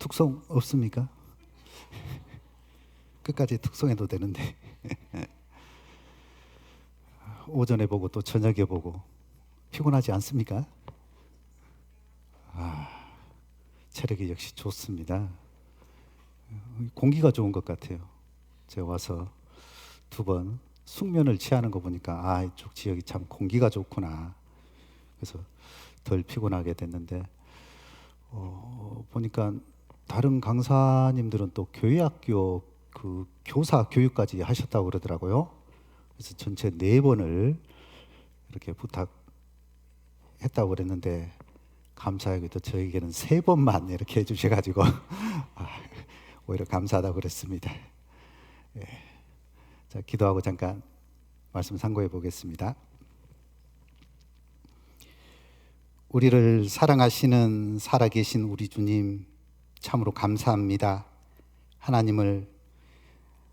특송 없습니까? 끝까지 특송해도 되는데 오전에 보고 또 저녁에 보고 피곤하지 않습니까? 체력이 역시 좋습니다. 공기가 좋은 것 같아요. 제가 와서 2번 숙면을 취하는 거 보니까 이쪽 지역이 참 공기가 좋구나. 그래서 덜 피곤하게 됐는데 보니까 다른 강사님들은 또 교회학교 그 교사 교육까지 하셨다고 그러더라고요. 그래서 전체 4번을 이렇게 부탁했다고 그랬는데 감사하게도 저에게는 3번만 이렇게 해주셔가지고 오히려 감사하다고 그랬습니다. 자, 기도하고 잠깐 말씀 상고해 보겠습니다. 우리를 사랑하시는 살아계신 우리 주님, 참으로 감사합니다. 하나님을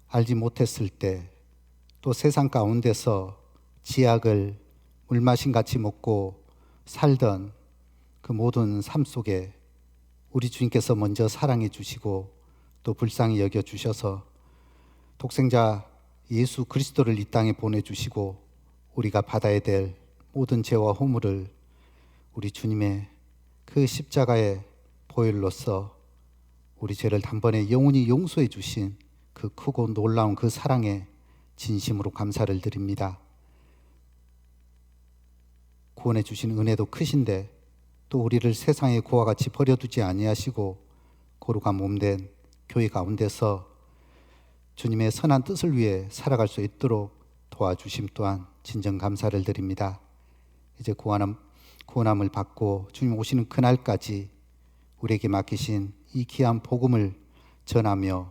알지 못했을 때 또 세상 가운데서 지약을 물마신 같이 먹고 살던 그 모든 삶 속에 우리 주님께서 먼저 사랑해 주시고 또 불쌍히 여겨 주셔서 독생자 예수 그리스도를 이 땅에 보내주시고 우리가 받아야 될 모든 죄와 허물을 우리 주님의 그 십자가의 보혈로서 우리 죄를 단번에 영원히 용서해 주신 그 크고 놀라운 그 사랑에 진심으로 감사를 드립니다. 구원해 주신 은혜도 크신데 또 우리를 세상의 고와 같이 버려두지 아니하시고 거룩한 몸된 교회 가운데서 주님의 선한 뜻을 위해 살아갈 수 있도록 도와주심 또한 진정 감사를 드립니다. 이제 구원함을 받고 주님 오시는 그날까지 우리에게 맡기신 이 귀한 복음을 전하며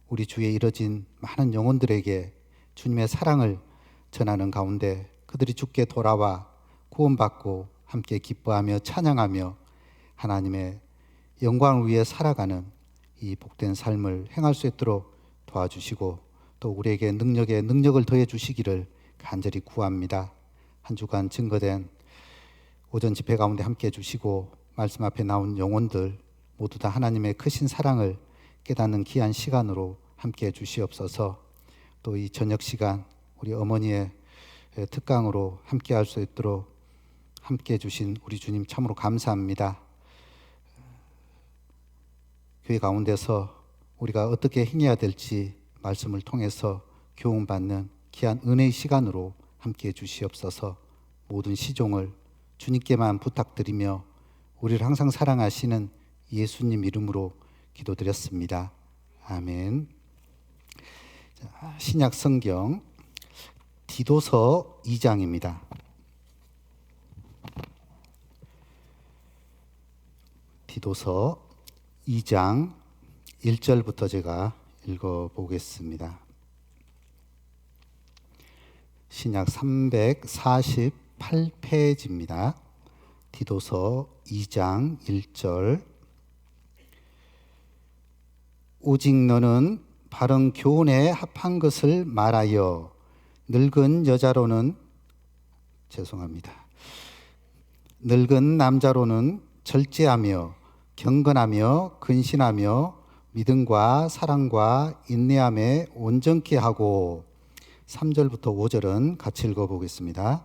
우리 주위에 이뤄진 많은 영혼들에게 주님의 사랑을 전하는 가운데 그들이 주께 돌아와 구원받고 함께 기뻐하며 찬양하며 하나님의 영광을 위해 살아가는 이 복된 삶을 행할 수 있도록 도와주시고 또 우리에게 능력에 능력을 더해 주시기를 간절히 구합니다. 한 주간 증거된 오전 집회 가운데 함께 해주시고 말씀 앞에 나온 영혼들 모두 다 하나님의 크신 사랑을 깨닫는 귀한 시간으로 함께 해주시옵소서. 또 이 저녁 시간 우리 어머니의 특강으로 함께 할 수 있도록 함께 해주신 우리 주님 참으로 감사합니다. 교회 가운데서 우리가 어떻게 행해야 될지 말씀을 통해서 교훈받는 귀한 은혜의 시간으로 함께 해주시옵소서. 모든 시종을 주님께만 부탁드리며 우리를 항상 사랑하시는 예수님 이름으로 기도드렸습니다. 아멘. 자, 신약 성경 디도서 2장입니다. 디도서 2장 1절부터 제가 읽어보겠습니다. 신약 348페이지입니다. 디도서 2장 1절. 오직 너는 바른 교훈에 합한 것을 말하여 늙은 남자로는 절제하며 경건하며 근신하며 믿음과 사랑과 인내함에 온전케 하고 3절부터 5절은 같이 읽어보겠습니다.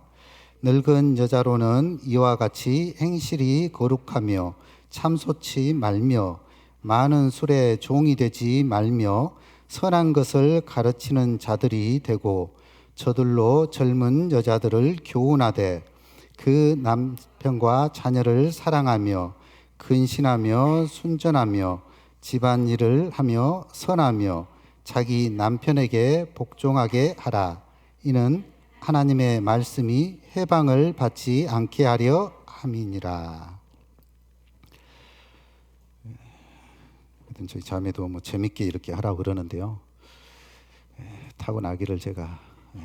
늙은 여자로는 이와 같이 행실이 거룩하며 참소치 말며 많은 술에 종이 되지 말며 선한 것을 가르치는 자들이 되고 저들로 젊은 여자들을 교훈하되 그 남편과 자녀를 사랑하며 근신하며 순전하며 집안일을 하며 선하며 자기 남편에게 복종하게 하라. 이는 하나님의 말씀이 해방을 받지 않게 하려 함이니라. 저희 자매도 재밌게 이렇게 하라고 그러는데요. 타고나기를 제가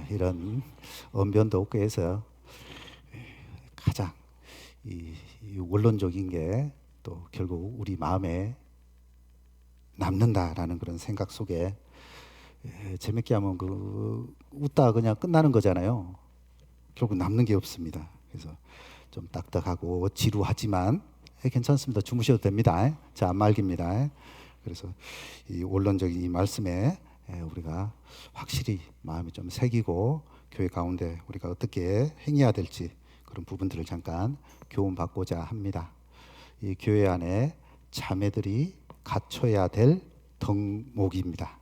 이런 언변도 없고 해서 가장 이 원론적인 게 또 결국 우리 마음에 남는다라는 그런 생각 속에 재밌게 하면 웃다 그냥 끝나는 거잖아요. 결국 남는 게 없습니다. 그래서 좀 딱딱하고 지루하지만 괜찮습니다. 주무셔도 됩니다. 자, 말깁니다. 그래서 이 원론적인 이 말씀에 우리가 확실히 마음이 좀 새기고 교회 가운데 우리가 어떻게 행해야 될지 그런 부분들을 잠깐 교훈받고자 합니다. 이 교회 안에 자매들이 갖춰야 될 덕목입니다.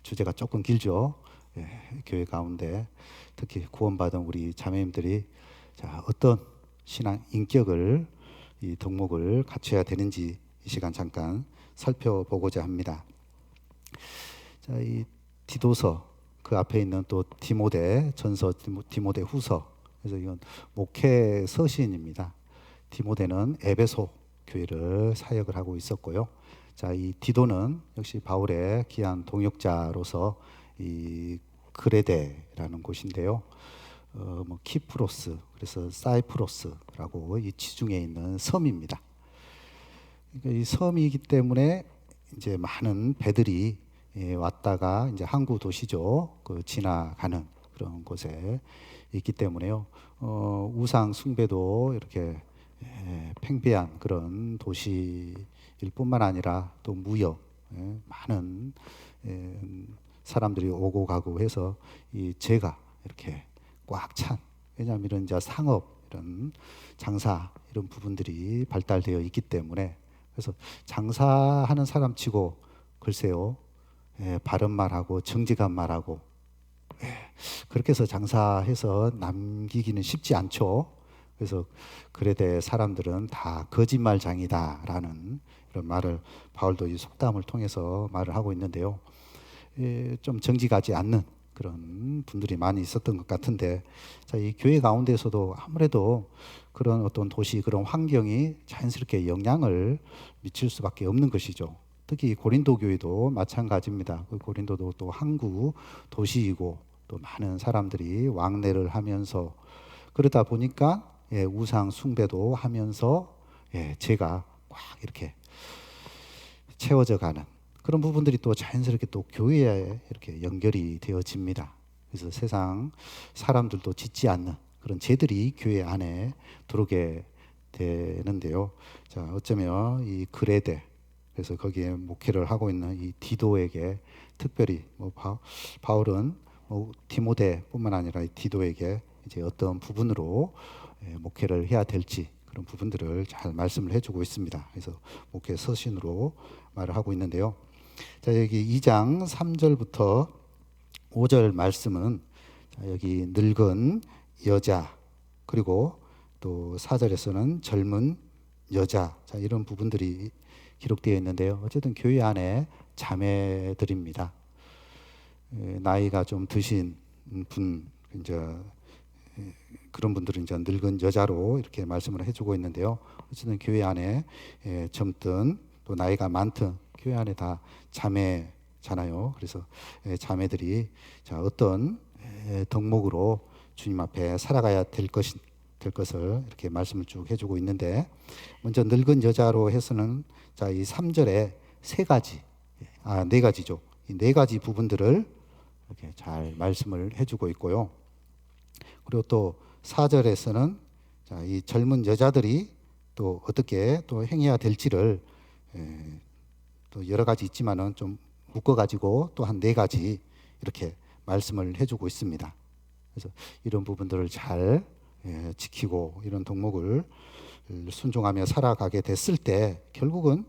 주제가 조금 길죠. 교회 가운데 특히 구원받은 우리 자매님들이 자, 어떤 신앙 인격을 이 덕목을 갖춰야 되는지 이 시간 잠깐 살펴보고자 합니다. 자, 이 디도서 그 앞에 있는 또 디모데 전서, 디모데 후서. 그래서 이건 목회 서신입니다. 디모데는 에베소 교회를 사역을 하고 있었고요. 자, 이 디도는 역시 바울의 귀한 동역자로서 이 그레데라는 곳인데요. 키프로스, 그래서 사이프로스라고 이 지중해에 있는 섬입니다. 그러니까 이 섬이기 때문에 이제 많은 배들이 왔다가 이제 항구 도시죠. 그 지나가는 그런 곳에 있기 때문에요. 우상 숭배도 이렇게 팽배한 그런 도시일 뿐만 아니라 또 무역, 많은 사람들이 오고 가고 해서 이 재가 이렇게 꽉 찬, 왜냐하면 이런 이제 상업, 이런 장사 이런 부분들이 발달되어 있기 때문에 그래서 장사하는 사람치고 글쎄요, 바른 말하고 정직한 말하고 그렇게 해서 장사해서 남기기는 쉽지 않죠. 그래서 그레데 사람들은 다 거짓말장이다라는 이런 말을 바울도 이 속담을 통해서 말을 하고 있는데요. 좀 정직하지 않는 그런 분들이 많이 있었던 것 같은데, 자, 이 교회 가운데서도 아무래도 그런 어떤 도시, 그런 환경이 자연스럽게 영향을 미칠 수밖에 없는 것이죠. 특히 고린도 교회도 마찬가지입니다. 고린도도 또 항구 도시이고 또 많은 사람들이 왕래를 하면서 그러다 보니까 우상 숭배도 하면서 죄가 꽉 이렇게 채워져 가는 그런 부분들이 또 자연스럽게 또 교회에 이렇게 연결이 되어집니다. 그래서 세상 사람들도 짓지 않는 그런 죄들이 교회 안에 들어오게 되는데요. 자, 어쩌면 이 그레데, 그래서 거기에 목회를 하고 있는 이 디도에게 특별히 바울은 디모데뿐만 아니라 이 디도에게 이제 어떤 부분으로 목회를 해야 될지 그런 부분들을 잘 말씀을 해주고 있습니다. 그래서 목회 서신으로 말을 하고 있는데요. 자, 여기 2장 3절부터 5절 말씀은 자, 여기 늙은 여자 그리고 또 4절에서는 젊은 여자, 자, 이런 부분들이 기록되어 있는데요. 어쨌든 교회 안에 자매들입니다. 나이가 좀 드신 분, 이제 그런 분들은 이제 늙은 여자로 이렇게 말씀을 해주고 있는데요. 어쨌든 교회 안에 젊든 또 나이가 많든 교회 안에 다 자매잖아요. 그래서 자매들이 자, 어떤 덕목으로 주님 앞에 살아가야 될 것을 이렇게 말씀을 쭉 해주고 있는데, 먼저 늙은 여자로 해서는 자, 이 3절에 네 가지죠. 이 네 가지 부분들을 이렇게 잘 말씀을 해주고 있고요. 그리고 또 4절에서는 자, 이 젊은 여자들이 또 어떻게 또 행해야 될지를 또 여러 가지 있지만은 좀 묶어가지고 또 한 네 가지 이렇게 말씀을 해주고 있습니다. 그래서 이런 부분들을 잘 지키고 이런 덕목을 순종하며 살아가게 됐을 때 결국은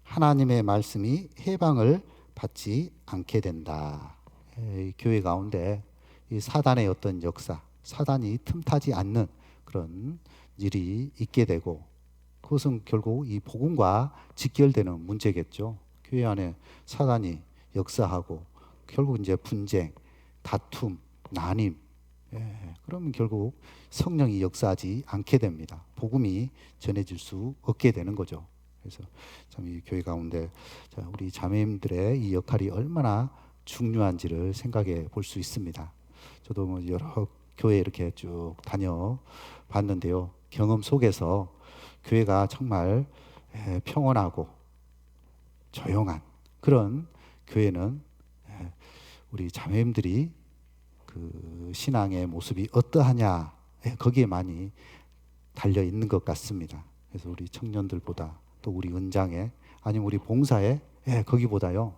하나님의 말씀이 해방을 받지 않게 된다. 교회 가운데 이 사단의 어떤 역사, 사단이 틈타지 않는 그런 일이 있게 되고 그것은 결국 이 복음과 직결되는 문제겠죠. 교회 안에 사단이 역사하고 결국 이제 분쟁, 다툼, 난임, 그러면 결국 성령이 역사하지 않게 됩니다. 복음이 전해질 수 없게 되는 거죠. 그래서 참 이 교회 가운데 자, 우리 자매님들의 이 역할이 얼마나 중요한지를 생각해 볼 수 있습니다. 저도 뭐 여러 교회 이렇게 쭉 다녀봤는데요. 경험 속에서 교회가 정말 평온하고 조용한 그런 교회는 우리 자매님들이 그 신앙의 모습이 어떠하냐 거기에 많이 달려 있는 것 같습니다. 그래서 우리 청년들보다 또 우리 은장에 아니면 우리 봉사에 거기보다요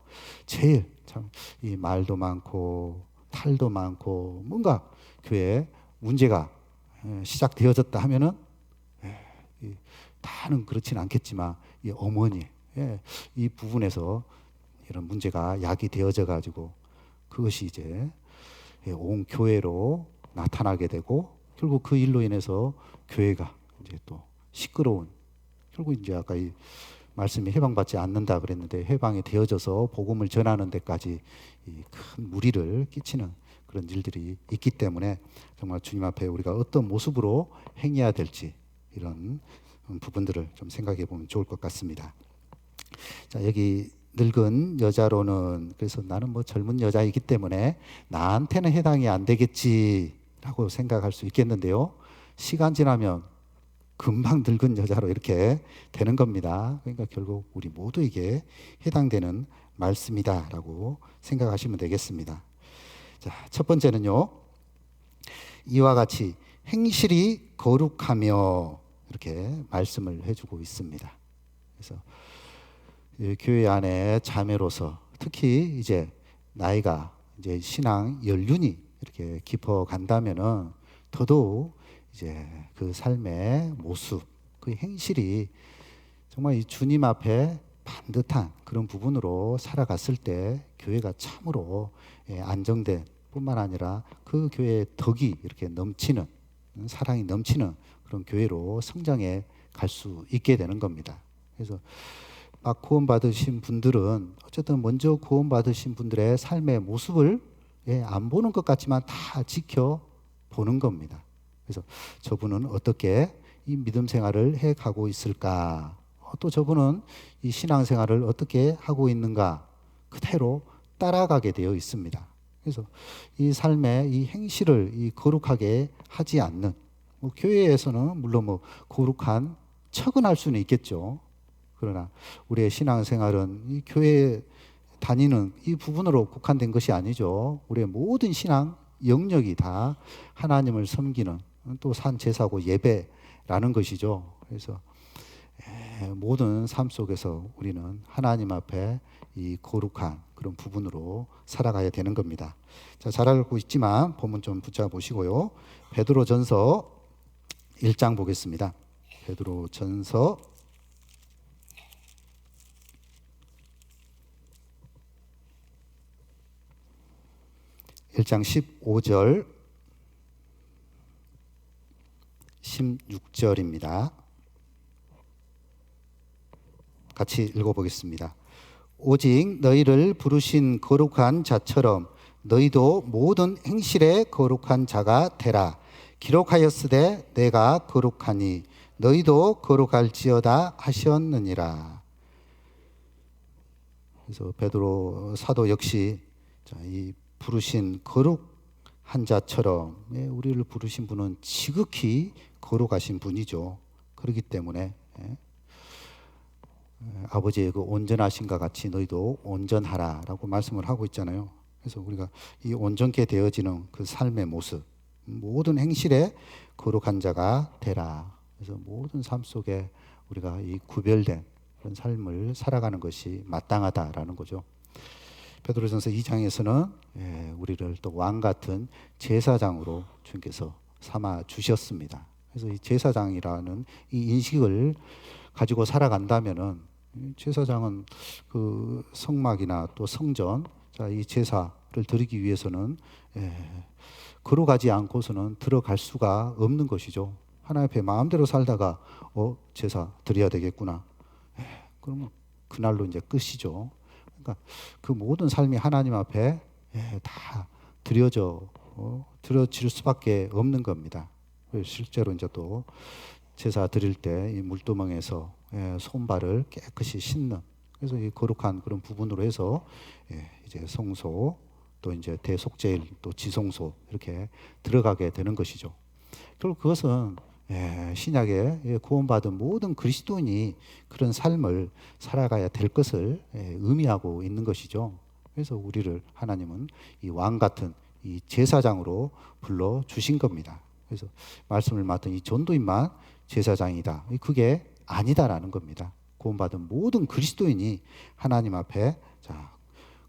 제일 참 이 말도 많고 탈도 많고 뭔가 교회에 문제가 시작되어졌다 하면은 다는 그렇지는 않겠지만 이 어머니 이 부분에서 이런 문제가 야기되어져 가지고 그것이 이제 온 교회로 나타나게 되고 결국 그 일로 인해서 교회가 이제 또 시끄러운 결국 이제 아까 이 말씀이 해방받지 않는다 그랬는데 해방이 되어져서 복음을 전하는 데까지 이 큰 무리를 끼치는 그런 일들이 있기 때문에 정말 주님 앞에 우리가 어떤 모습으로 행해야 될지 이런 부분들을 좀 생각해 보면 좋을 것 같습니다. 자, 여기 늙은 여자로는 그래서 나는 뭐 젊은 여자이기 때문에 나한테는 해당이 안 되겠지라고 생각할 수 있겠는데요. 시간 지나면 금방 늙은 여자로 이렇게 되는 겁니다. 그러니까 결국 우리 모두에게 해당되는 말씀이다라고 생각하시면 되겠습니다. 자, 첫 번째는요. 이와 같이 행실이 거룩하며 이렇게 말씀을 해주고 있습니다. 그래서 교회 안에 자매로서 특히 이제 나이가 이제 신앙 연륜이 이렇게 깊어 간다면은 더더욱 이제 그 삶의 모습, 그 행실이 정말 이 주님 앞에 반듯한 그런 부분으로 살아갔을 때 교회가 참으로 안정된 뿐만 아니라 그 교회의 덕이 이렇게 넘치는 사랑이 넘치는 그런 교회로 성장해 갈 수 있게 되는 겁니다. 그래서 막 구원받으신 분들은 어쨌든 먼저 구원받으신 분들의 삶의 모습을 안 보는 것 같지만 다 지켜보는 겁니다. 그래서 저분은 어떻게 이 믿음 생활을 해 가고 있을까? 또 저분은 이 신앙 생활을 어떻게 하고 있는가? 그대로 따라가게 되어 있습니다. 그래서 이 삶의 이 행실을 이 거룩하게 하지 않는 뭐 교회에서는 물론 뭐 거룩한 척은 할 수는 있겠죠. 그러나 우리의 신앙 생활은 이 교회에 다니는 이 부분으로 국한된 것이 아니죠. 우리의 모든 신앙 영역이 다 하나님을 섬기는 또 산 제사고 예배라는 것이죠. 그래서 모든 삶 속에서 우리는 하나님 앞에 이 거룩한 그런 부분으로 살아가야 되는 겁니다. 자, 잘 알고 있지만 본문 좀 붙잡아 보시고요. 베드로전서 1장 보겠습니다. 베드로전서 1장 15절 16절입니다. 같이 읽어보겠습니다. 오직 너희를 부르신 거룩한 자처럼 너희도 모든 행실에 거룩한 자가 되라. 기록하였으되 내가 거룩하니 너희도 거룩할지어다 하셨느니라. 그래서 베드로 사도 역시 이 부르신 거룩한 자처럼 우리를 부르신 분은 지극히 거룩하신 분이죠. 그렇기 때문에 아버지의 그 온전하심과 같이 너희도 온전하라라고 말씀을 하고 있잖아요. 그래서 우리가 이 온전케 되어지는 그 삶의 모습, 모든 행실에 거룩한 자가 되라. 그래서 모든 삶 속에 우리가 이 구별된 그런 삶을 살아가는 것이 마땅하다라는 거죠. 베드로전서 2장에서는 우리를 또 왕 같은 제사장으로 주님께서 삼아 주셨습니다. 그래서 이 제사장이라는 이 인식을 가지고 살아간다면은 제사장은 그 성막이나 또 성전, 자, 이 제사를 드리기 위해서는 걸어가지 않고서는 들어갈 수가 없는 것이죠. 하나님 앞에 마음대로 살다가 제사 드려야 되겠구나. 그러면 그날로 이제 끝이죠. 그러니까 그 모든 삶이 하나님 앞에 다 드려질 수밖에 없는 겁니다. 실제로 이제 또 제사 드릴 때 이 물두멍에서 손발을 깨끗이 씻는, 그래서 이 거룩한 그런 부분으로 해서 이제 성소 또 이제 대속제일 또 지성소 이렇게 들어가게 되는 것이죠. 결국 그것은 신약에 구원받은 모든 그리스도인이 그런 삶을 살아가야 될 것을 의미하고 있는 것이죠. 그래서 우리를 하나님은 이 왕 같은 이 제사장으로 불러 주신 겁니다. 그래서 말씀을 맡은 이 전도인만 제사장이다. 그게 아니다라는 겁니다. 구원받은 모든 그리스도인이 하나님 앞에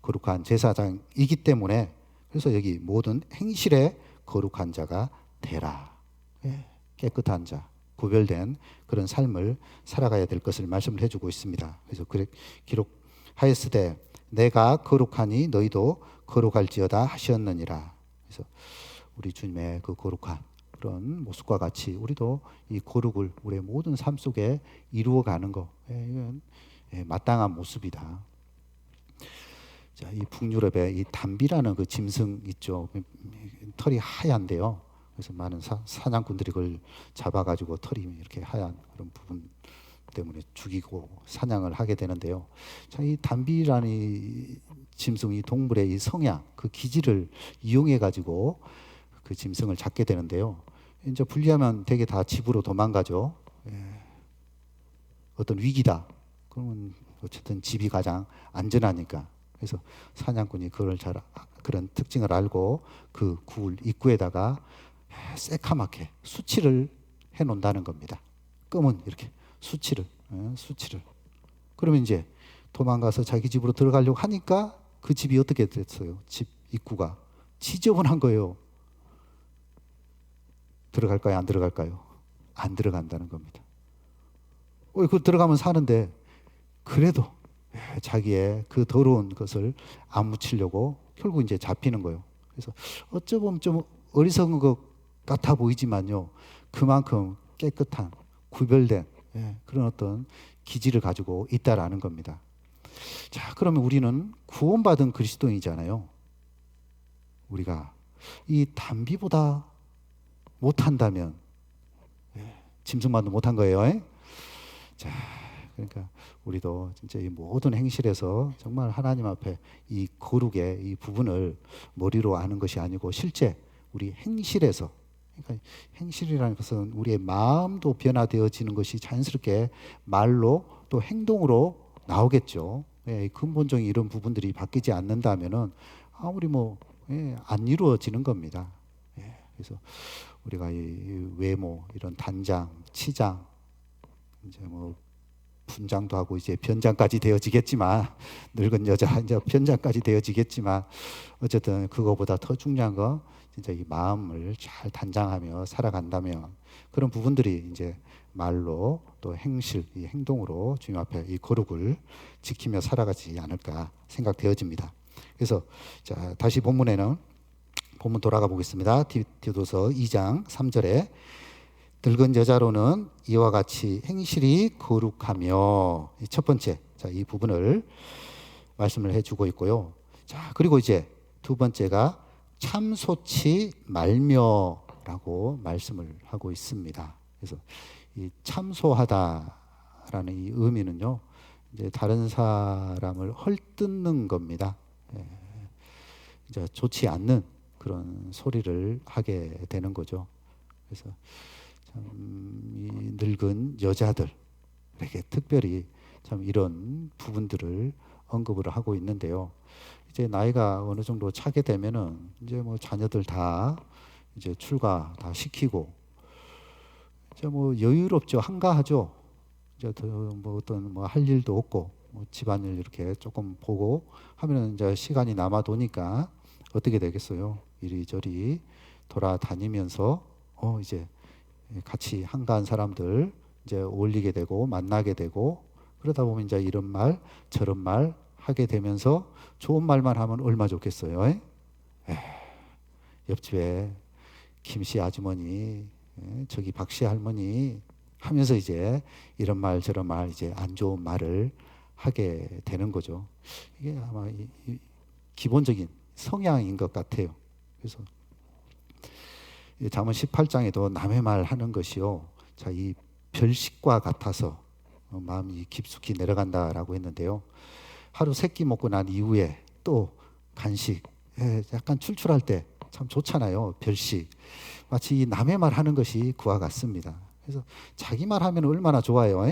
거룩한 제사장이기 때문에, 그래서 여기 모든 행실에 거룩한 자가 되라. 깨끗한 자, 구별된 그런 삶을 살아가야 될 것을 말씀을 해주고 있습니다. 그래서 기록하였으되 내가 거룩하니 너희도 거룩할지어다 하셨느니라. 그래서 우리 주님의 그 거룩한 그런 모습과 같이 우리도 이 거룩을 우리의 모든 삶 속에 이루어가는 것, 이건 마땅한 모습이다. 자, 이 북유럽에 이 담비라는 그 짐승 있죠. 털이 하얀데요. 그래서 많은 사냥꾼들이 그걸 잡아가지고 털이 이렇게 하얀 그런 부분 때문에 죽이고 사냥을 하게 되는데요. 자, 이 담비라는 이 짐승, 이 동물의 이 성향, 그 기질을 이용해가지고 그 짐승을 잡게 되는데요. 이제 분리하면 되게 다 집으로 도망가죠. 어떤 위기다. 그러면 어쨌든 집이 가장 안전하니까. 그래서 사냥꾼이 그런 특징을 알고 그 굴 입구에다가 새카맣게 수치를 해 놓는다는 겁니다. 검은 이렇게 수치를. 그러면 이제 도망가서 자기 집으로 들어가려고 하니까 그 집이 어떻게 됐어요? 집 입구가 지저분한 거예요. 들어갈까요? 안 들어갈까요? 안 들어간다는 겁니다. 그 들어가면 사는데 그래도 자기의 그 더러운 것을 안 묻히려고 결국 이제 잡히는 거예요. 그래서 어쩌면 좀 어리석은 것 같아 보이지만요, 그만큼 깨끗한 구별된 그런 어떤 기질을 가지고 있다라는 겁니다. 자, 그러면 우리는 구원받은 그리스도인이잖아요. 우리가 이 담비보다 못한다면 짐승만도 못한 거예요. 자, 그러니까 우리도 진짜 이 모든 행실에서 정말 하나님 앞에 이 거룩의 이 부분을 머리로 아는 것이 아니고 실제 우리 행실에서, 그러니까 행실이라는 것은 우리의 마음도 변화되어지는 것이 자연스럽게 말로 또 행동으로 나오겠죠. 근본적인 이런 부분들이 바뀌지 않는다면은 아무리 안 이루어지는 겁니다. 그래서 우리가 이 외모, 이런 단장, 치장, 이제 분장도 하고 이제 변장까지 되어지겠지만, 늙은 여자 이제 변장까지 되어지겠지만, 어쨌든 그거보다 더 중요한 건 진짜 이 마음을 잘 단장하며 살아간다면 그런 부분들이 이제 말로 또 행실, 이 행동으로 주님 앞에 이 거룩을 지키며 살아가지 않을까 생각되어집니다. 그래서 자, 다시 본문 돌아가 보겠습니다. 디도서 2장 3절에 늙은 여자로는 이와 같이 행실이 거룩하며, 첫 번째, 자, 이 부분을 말씀을 해주고 있고요. 자, 그리고 이제 두 번째가 참소치 말며라고 말씀을 하고 있습니다. 그래서 이 참소하다라는 이 의미는요, 이제 다른 사람을 헐뜯는 겁니다. 이제 좋지 않는 그런 소리를 하게 되는 거죠. 그래서 참 이 늙은 여자들에게 특별히 참 이런 부분들을 언급을 하고 있는데요. 이제 나이가 어느 정도 차게 되면은 이제 자녀들 다 이제 출가 다 시키고 이제 여유롭죠, 한가하죠. 이제 어떤 할 일도 없고 집안일 이렇게 조금 보고 하면은 이제 시간이 남아 도니까 어떻게 되겠어요? 이리저리 돌아다니면서 이제 같이 한가한 사람들 이제 어울리게 되고 만나게 되고, 그러다 보면 이제 이런 말 저런 말 하게 되면서 좋은 말만 하면 얼마 좋겠어요. 옆집에 김씨 아주머니, 저기 박씨 할머니 하면서 이제 이런 말 저런 말 이제 안 좋은 말을 하게 되는 거죠. 이게 아마 이 기본적인 성향인 것 같아요. 그래서 잠언 18장에도 남의 말 하는 것이요, 자, 이 별식과 같아서 마음이 깊숙이 내려간다라고 했는데요. 하루 세 끼 먹고 난 이후에 또 간식, 약간 출출할 때 참 좋잖아요. 별식. 마치 이 남의 말 하는 것이 그와 같습니다. 그래서 자기 말 하면 얼마나 좋아요.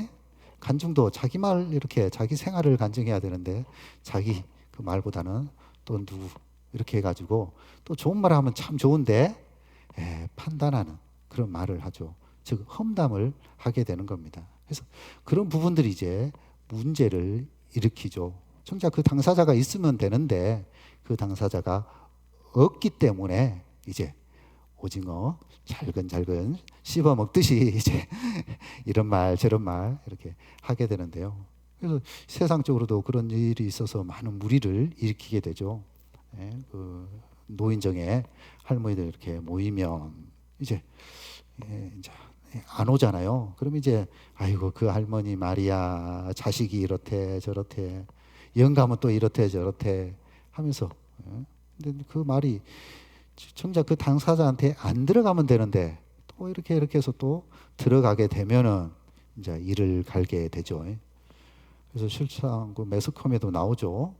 간증도 자기 말 이렇게 자기 생활을 간증해야 되는데 자기 그 말보다는 또 누구 이렇게 해가지고 또 좋은 말 하면 참 좋은데 판단하는 그런 말을 하죠. 즉 험담을 하게 되는 겁니다. 그래서 그런 부분들이 이제 문제를 일으키죠. 정작 그 당사자가 있으면 되는데 그 당사자가 없기 때문에 이제 오징어 잘근잘근 씹어 먹듯이 이제 이런 말 저런 말 이렇게 하게 되는데요. 그래서 세상적으로도 그런 일이 있어서 많은 무리를 일으키게 되죠. 예, 그 노인정에 할머니들 이렇게 모이면 이제 이제 안 오잖아요. 그럼 이제 아이고 그 할머니 말이야 자식이 이렇대 저렇대 영감은 또 이렇대 저렇대 하면서 근데 그 말이 정작 그 당사자한테 안 들어가면 되는데 또 이렇게 해서 또 들어가게 되면은 이제 이를 갈게 되죠. 그래서 실상 그 매스컴에도 나오죠.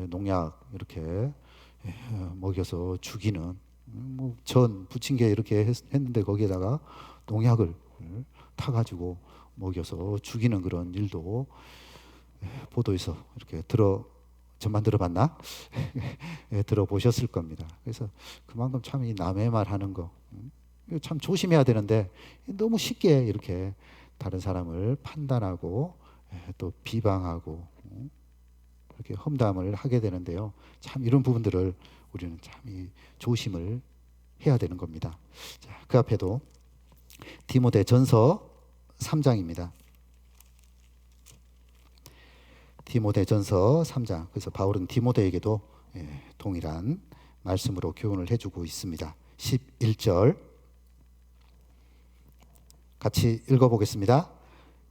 농약 이렇게 먹여서 죽이는 뭐전 부침개 이렇게 했는데 거기에다가 농약을 타가지고 먹여서 죽이는 그런 일도 보도에서 이렇게 전만 들어봤나? 들어보셨을 겁니다. 그래서 그만큼 참 이 남의 말 하는 거 참 조심해야 되는데 너무 쉽게 이렇게 다른 사람을 판단하고 또 비방하고 이렇게 험담을 하게 되는데요. 참 이런 부분들을 우리는 참 이 조심을 해야 되는 겁니다. 자, 그 앞에도 디모데전서 3장입니다. 디모데전서 3장. 그래서 바울은 디모데에게도 동일한 말씀으로 교훈을 해주고 있습니다. 11절 같이 읽어보겠습니다.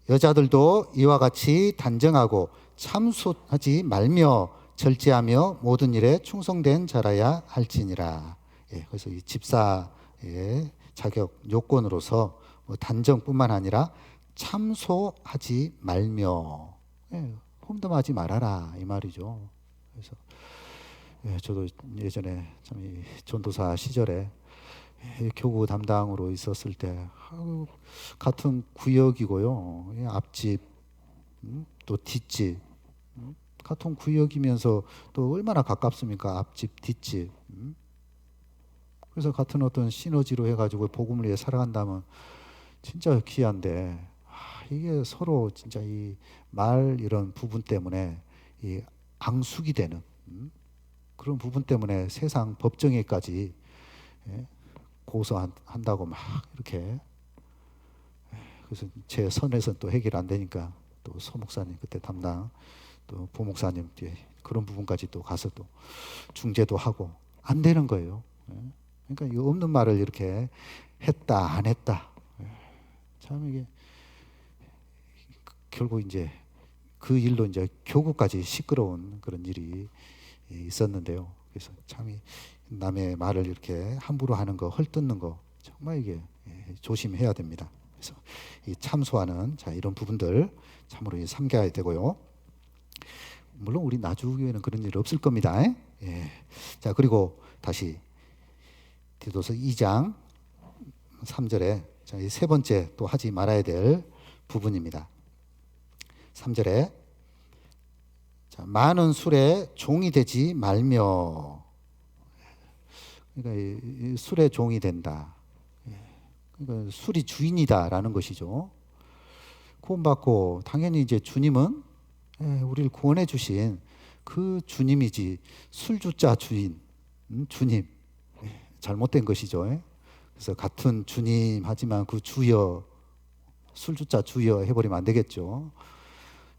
여자들도 이와 같이 단정하고 참소하지 말며 절제하며 모든 일에 충성된 자라야 할지니라. 그래서 이 집사의 자격 요건으로서 단정뿐만 아니라 참소하지 말며 험담하지 말아라 이 말이죠. 그래서 저도 예전에 참 이 전도사 시절에 교구 담당으로 있었을 때 같은 구역이고요. 앞집 또 뒷집 같은 구역이면서 또 얼마나 가깝습니까? 앞집 뒷집. 그래서 같은 어떤 시너지로 해가지고 복음을 위해 살아간다면 진짜 귀한데 이게 서로 진짜 이 말 이런 부분 때문에 이 앙숙이 되는 그런 부분 때문에 세상 법정에까지 고소한다고 막 이렇게 그래서 제 선에서는 또 해결 안 되니까 또 서목사님 그때 담당 또 부목사님 뒤에 그런 부분까지 또 가서 또 중재도 하고 안 되는 거예요. 그러니까 이 없는 말을 이렇게 했다 안 했다 참 이게 결국 이제 그 일로 이제 교구까지 시끄러운 그런 일이 있었는데요. 그래서 참 남의 말을 이렇게 함부로 하는 거, 헐뜯는 거 정말 이게 조심해야 됩니다. 그래서 이 참소하는 자 이런 부분들 참으로 삼가야 되고요. 물론 우리 나주교회는 그런 일 없을 겁니다. 자 그리고 다시 디도서 2장 3절에 자, 이 세 번째 또 하지 말아야 될 부분입니다. 3절에 자, 많은 술에 종이 되지 말며 그러니까 이 술의 종이 된다. 그러니까 술이 주인이다라는 것이죠. 구원받고 당연히 이제 주님은 우리를 구원해 주신 그 주님이지 술주자 주인 주님 잘못된 것이죠. 그래서 같은 주님 하지만 그 주여 술주자 주여 해버리면 안 되겠죠.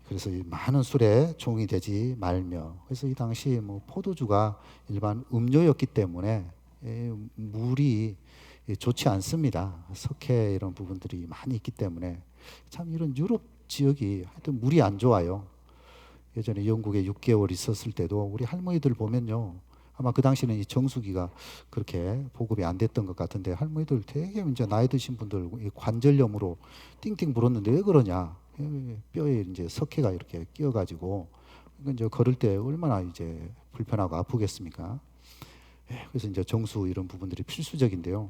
그래서 이 많은 술에 종이 되지 말며 그래서 이 당시 뭐 포도주가 일반 음료였기 때문에 물이 좋지 않습니다. 석회 이런 부분들이 많이 있기 때문에 참 이런 유럽 지역이 하여튼 물이 안 좋아요. 예전에 영국에 6개월 있었을 때도 우리 할머니들 보면요. 아마 그 당시는 이 정수기가 그렇게 보급이 안 됐던 것 같은데 할머니들 되게 이제 나이 드신 분들 관절염으로 띵띵 불었는데 왜 그러냐? 뼈에 이제 석회가 이렇게 끼어가지고 이제 걸을 때 얼마나 이제 불편하고 아프겠습니까? 그래서 이제 정수 이런 부분들이 필수적인데요.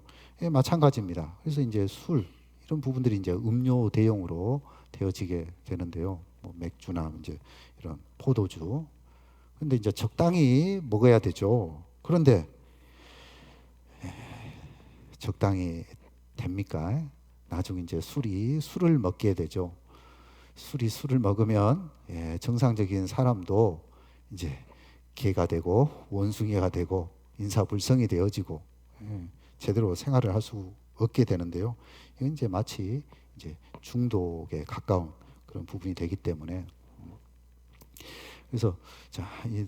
마찬가지입니다. 그래서 이제 술 이런 부분들이 이제 음료 대용으로 되어지게 되는데요. 뭐 맥주나 이제 이런 포도주. 근데 이제 적당히 먹어야 되죠. 그런데 적당히 됩니까? 나중에 이제 술을 먹게 되죠. 술을 먹으면 정상적인 사람도 이제 개가 되고 원숭이가 되고 인사불성이 되어지고 제대로 생활을 할 수 없게 되는데요. 이건 이제 마치 이제 중독에 가까운 그런 부분이 되기 때문에 그래서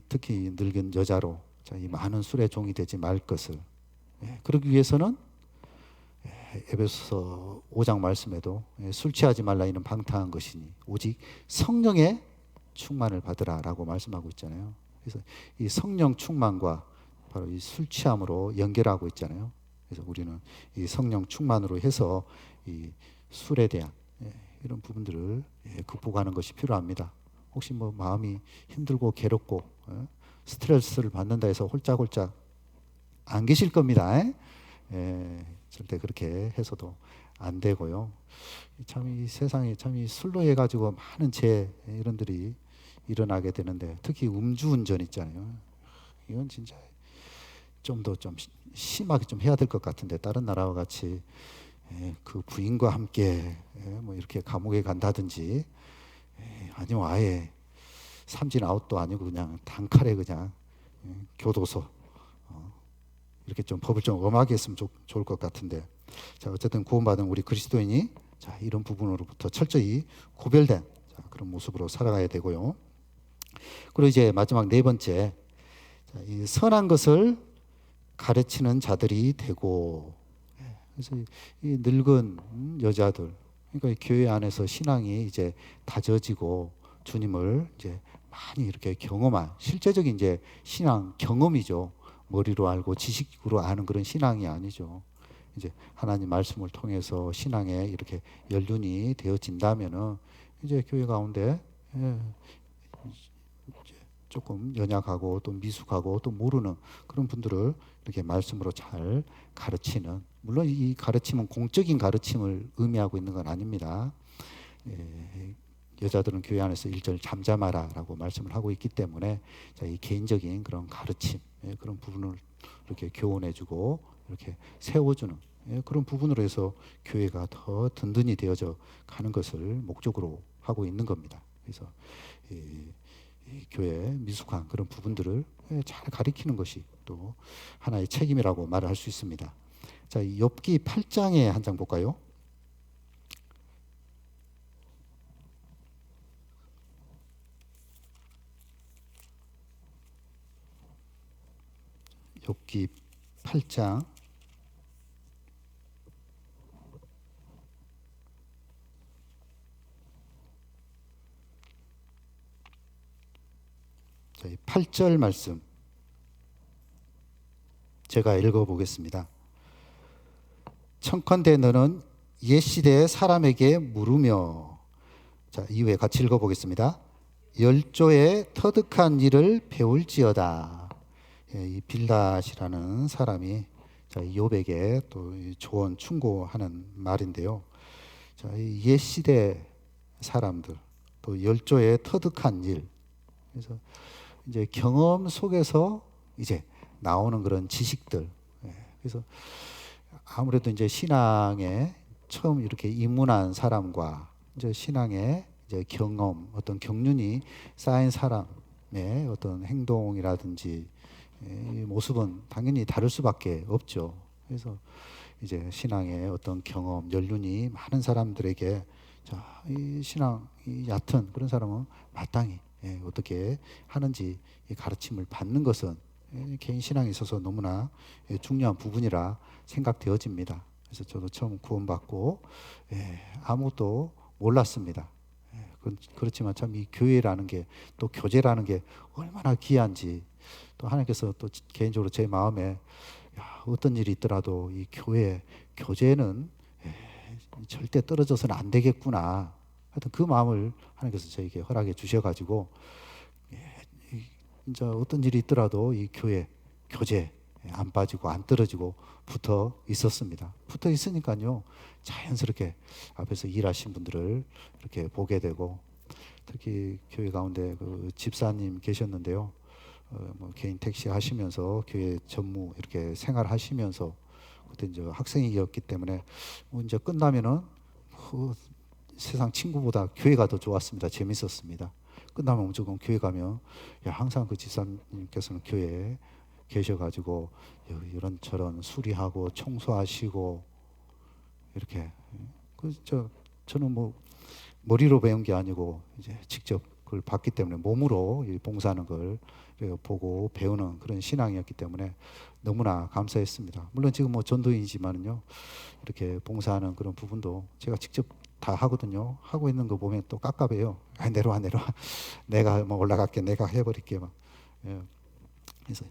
특히 늙은 여자로 이 많은 술의 종이 되지 말 것을 그러기 위해서는 에베소서 5장 말씀에도 술 취하지 말라 이는 방탕한 것이니 오직 성령의 충만을 받으라라고 말씀하고 있잖아요. 그래서 이 성령 충만과 바로 이 술 취함으로 연결하고 있잖아요. 그래서 우리는 이 성령 충만으로 해서 이 술에 대한 이런 부분들을 극복하는 것이 필요합니다. 혹시 뭐 마음이 힘들고 괴롭고 스트레스를 받는다 해서 홀짝홀짝 안 계실 겁니다. 절대 그렇게 해서도 안 되고요. 참 이 세상에 참 이 술로 해가지고 많은 이런들이 일어나게 되는데 특히 음주운전 있잖아요. 이건 진짜 좀 더 좀 심하게 좀 해야 될 것 같은데 다른 나라와 같이 그 부인과 함께 뭐 이렇게 감옥에 간다든지 아니면 아예 삼진 아웃도 아니고 그냥 단칼에 그냥 교도소 이렇게 좀 법을 좀 엄하게 했으면 좋을 것 같은데 어쨌든 구원받은 우리 그리스도인이 이런 부분으로부터 철저히 구별된 그런 모습으로 살아가야 되고요. 그리고 이제 마지막 네 번째 이 선한 것을 가르치는 자들이 되고 그래서 이 늙은 여자들 그러니까 교회 안에서 신앙이 이제 다져지고 주님을 이제 많이 이렇게 경험한 실제적인 이제 신앙 경험이죠. 머리로 알고 지식으로 아는 그런 신앙이 아니죠. 이제 하나님 말씀을 통해서 신앙에 이렇게 연륜이 되어진다면은 이제 교회 가운데 조금 연약하고 또 미숙하고 또 모르는 그런 분들을 이렇게 말씀으로 잘 가르치는 물론 이 가르침은 공적인 가르침을 의미하고 있는 건 아닙니다. 여자들은 교회 안에서 1절 잠잠하라 라고 말씀을 하고 있기 때문에 이 개인적인 그런 가르침 그런 부분을 이렇게 교훈해주고 이렇게 세워주는 그런 부분으로 해서 교회가 더 든든히 되어져 가는 것을 목적으로 하고 있는 겁니다. 그래서 이 교회의 미숙한 그런 부분들을 잘 가리키는 것이 또 하나의 책임이라고 말을 할 수 있습니다. 자, 욥기 8장에 한 장 볼까요? 욥기 8장 저희 8절 말씀 제가 읽어보겠습니다. 청컨대 너는 옛 시대의 사람에게 물으며 자 이후에 같이 읽어보겠습니다. 열조의 터득한 일을 배울지어다. 이 빌닷이라는 사람이 욥에게 또 조언 충고하는 말인데요. 이 옛 시대 사람들 또 열조의 터득한 일 그래서 이제 경험 속에서 이제 나오는 그런 지식들 그래서 아무래도 이제 신앙에 처음 이렇게 입문한 사람과 이제 신앙의 이제 경험 어떤 경륜이 쌓인 사람의 어떤 행동이라든지 이 모습은 당연히 다를 수밖에 없죠. 그래서 이제 신앙의 어떤 경험, 연륜이 많은 사람들에게 이 신앙이 얕은 그런 사람은 마땅히 어떻게 하는지 이 가르침을 받는 것은 개인 신앙에 있어서 너무나 중요한 부분이라 생각되어집니다. 그래서 저도 처음 구원받고 아무것도 몰랐습니다. 그렇지만 참 이 교회라는 게 또 교제라는 게 얼마나 귀한지 또 하나님께서 또 개인적으로 제 마음에 어떤 일이 있더라도 이 교회 교제는 절대 떨어져서는 안 되겠구나. 하여튼 그 마음을 하나님께서 저에게 허락해 주셔가지고 진짜 어떤 일이 있더라도 이 교회 교제 안 빠지고 안 떨어지고 붙어 있었습니다. 붙어 있으니까요 자연스럽게 앞에서 일하신 분들을 이렇게 보게 되고 특히 교회 가운데 그 집사님 계셨는데요. 뭐 개인 택시 하시면서 교회 전무 이렇게 생활하시면서 그때 이제 학생이었기 때문에 뭐 이제 끝나면은 세상 친구보다 교회가 더 좋았습니다. 재밌었습니다. 끝나면 무조건 교회 가면 항상 그 집사님께서는 교회에 계셔가지고 이런저런 수리하고 청소하시고 이렇게 저는 뭐 머리로 배운 게 아니고 이제 직접 그걸 봤기 때문에 몸으로 봉사하는 걸 보고 배우는 그런 신앙이었기 때문에 너무나 감사했습니다. 물론 지금 뭐 전도인이지만은요 이렇게 봉사하는 그런 부분도 제가 직접 다 하거든요. 하고 있는 거 보면 또 깝깝해요. 내려와 내가 뭐 올라갈게, 내가 해버릴게 막. 그래서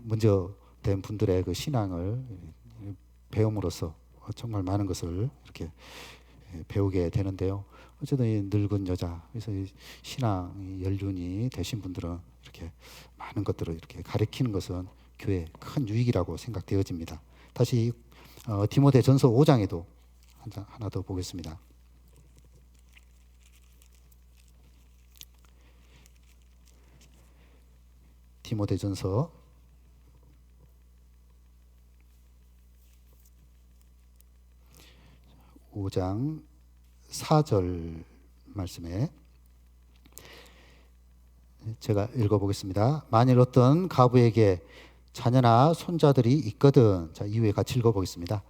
먼저 된 분들의 그 신앙을 배움으로써 정말 많은 것을 이렇게 배우게 되는데요. 어쨌든 이 늙은 여자, 그래서 이 신앙 연륜이 되신 분들은 이렇게 많은 것들을 이렇게 가르치는 것은 교회의 큰 유익이라고 생각되어집니다. 다시 디모데전서 5장에도 하나 더 보겠습니다. 디모데전서 5장 4절 말씀에 제가 읽어보겠습니다. 만일 어떤 가부에게 자녀나 손자들이 있거든, 자 이후에 같이 읽어보겠습니다.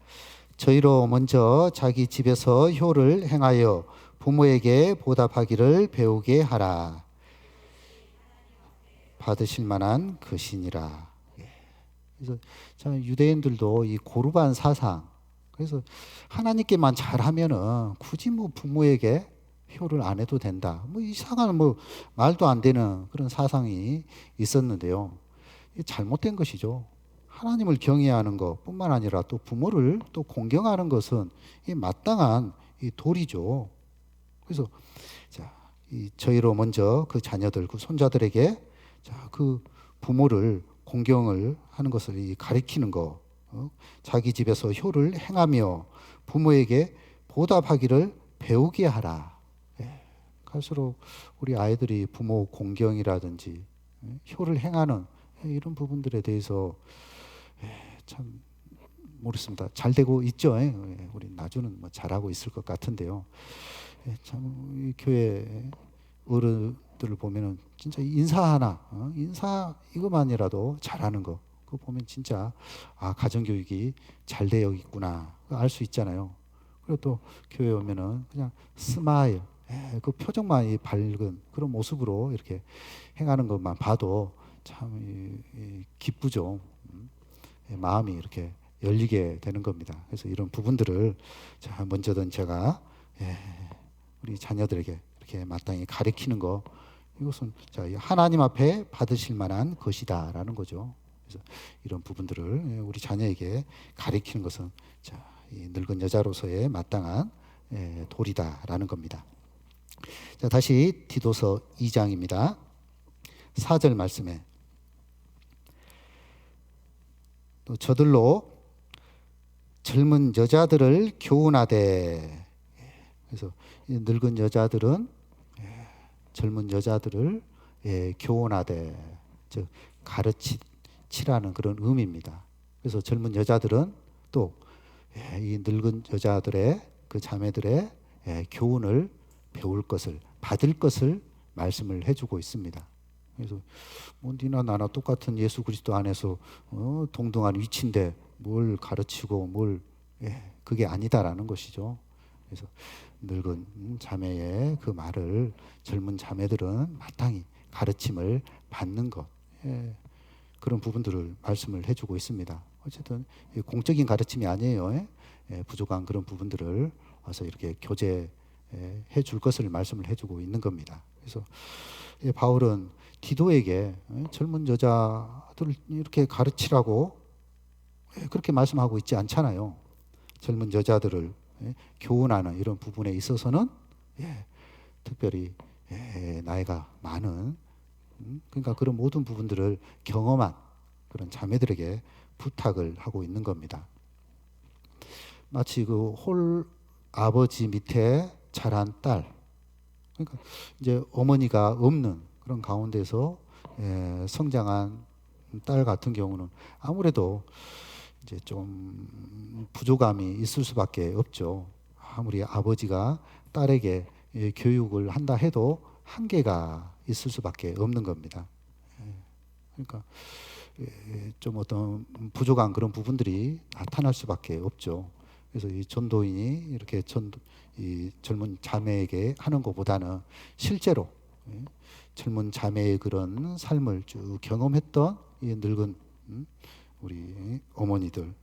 저희로 먼저 자기 집에서 효를 행하여 부모에게 보답하기를 배우게 하라. 받으실 만한 것이니라. 그래서 유대인들도 이 고르반 사상, 그래서 하나님께만 잘하면은 굳이 뭐 부모에게 효를 안 해도 된다. 뭐 이상한 뭐 말도 안 되는 그런 사상이 있었는데요. 잘못된 것이죠. 하나님을 경외하는 것뿐만 아니라 또 부모를 또 공경하는 것은 이 마땅한 이 도리죠. 그래서 저희로 먼저 그 자녀들, 그 손자들에게 그 부모를 공경을 하는 것을 가리키는 거, 자기 집에서 효를 행하며 부모에게 보답하기를 배우게 하라. 갈수록 우리 아이들이 부모 공경이라든지 효를 행하는 이런 부분들에 대해서 참 모르겠습니다. 잘 되고 있죠. 우리 나주는 뭐 잘하고 있을 것 같은데요. 참 교회 어른들을 보면은 진짜 인사 하나, 인사 이것만이라도 잘하는 거, 그거 보면 진짜 가정교육이 잘 되어 있구나 알 수 있잖아요. 그리고 또 교회 오면은 그냥 스마일, 그 표정만 밝은 그런 모습으로 이렇게 행하는 것만 봐도 참 기쁘죠. 마음이 이렇게 열리게 되는 겁니다. 그래서 이런 부분들을 먼저든 제가 우리 자녀들에게 이렇게 마땅히 가르치는 거, 이것은 하나님 앞에 받으실 만한 것이다라는 거죠. 그래서 이런 부분들을 우리 자녀에게 가르치는 것은 이 늙은 여자로서의 마땅한 도리다라는 겁니다. 다시 디도서 2장입니다. 4절 말씀에 또 저들로 젊은 여자들을 교훈하되, 그래서 늙은 여자들은 젊은 여자들을 교훈하되, 즉 가르치라는 그런 의미입니다. 그래서 젊은 여자들은 또 이 늙은 여자들의 그 자매들의 교훈을 배울 것을, 받을 것을 말씀을 해주고 있습니다. 그래서 뭐 니나 나나 똑같은 예수 그리스도 안에서 동등한 위치인데 뭘 가르치고 뭘 그게 아니다라는 것이죠. 그래서 늙은 자매의 그 말을 젊은 자매들은 마땅히 가르침을 받는 것, 그런 부분들을 말씀을 해주고 있습니다. 어쨌든 공적인 가르침이 아니에요. 부족한 그런 부분들을 와서 이렇게 교제해 줄 것을 말씀을 해주고 있는 겁니다. 그래서 바울은 디도에게 젊은 여자들을 이렇게 가르치라고 그렇게 말씀하고 있지 않잖아요. 젊은 여자들을 교훈하는 이런 부분에 있어서는 특별히 나이가 많은, 그러니까 그런 모든 부분들을 경험한 그런 자매들에게 부탁을 하고 있는 겁니다. 마치 그 홀 아버지 밑에 자란 딸, 그러니까 이제 어머니가 없는 그런 가운데서 성장한 딸 같은 경우는 아무래도 이제 좀 부족함이 있을 수밖에 없죠. 아무리 아버지가 딸에게 교육을 한다 해도 한계가 있을 수밖에 없는 겁니다. 그러니까 좀 어떤 부족한 그런 부분들이 나타날 수밖에 없죠. 그래서 이 전도인이 이렇게 이 젊은 자매에게 하는 것보다는 실제로 젊은 자매의 그런 삶을 쭉 경험했던 이 늙은 우리 어머니들,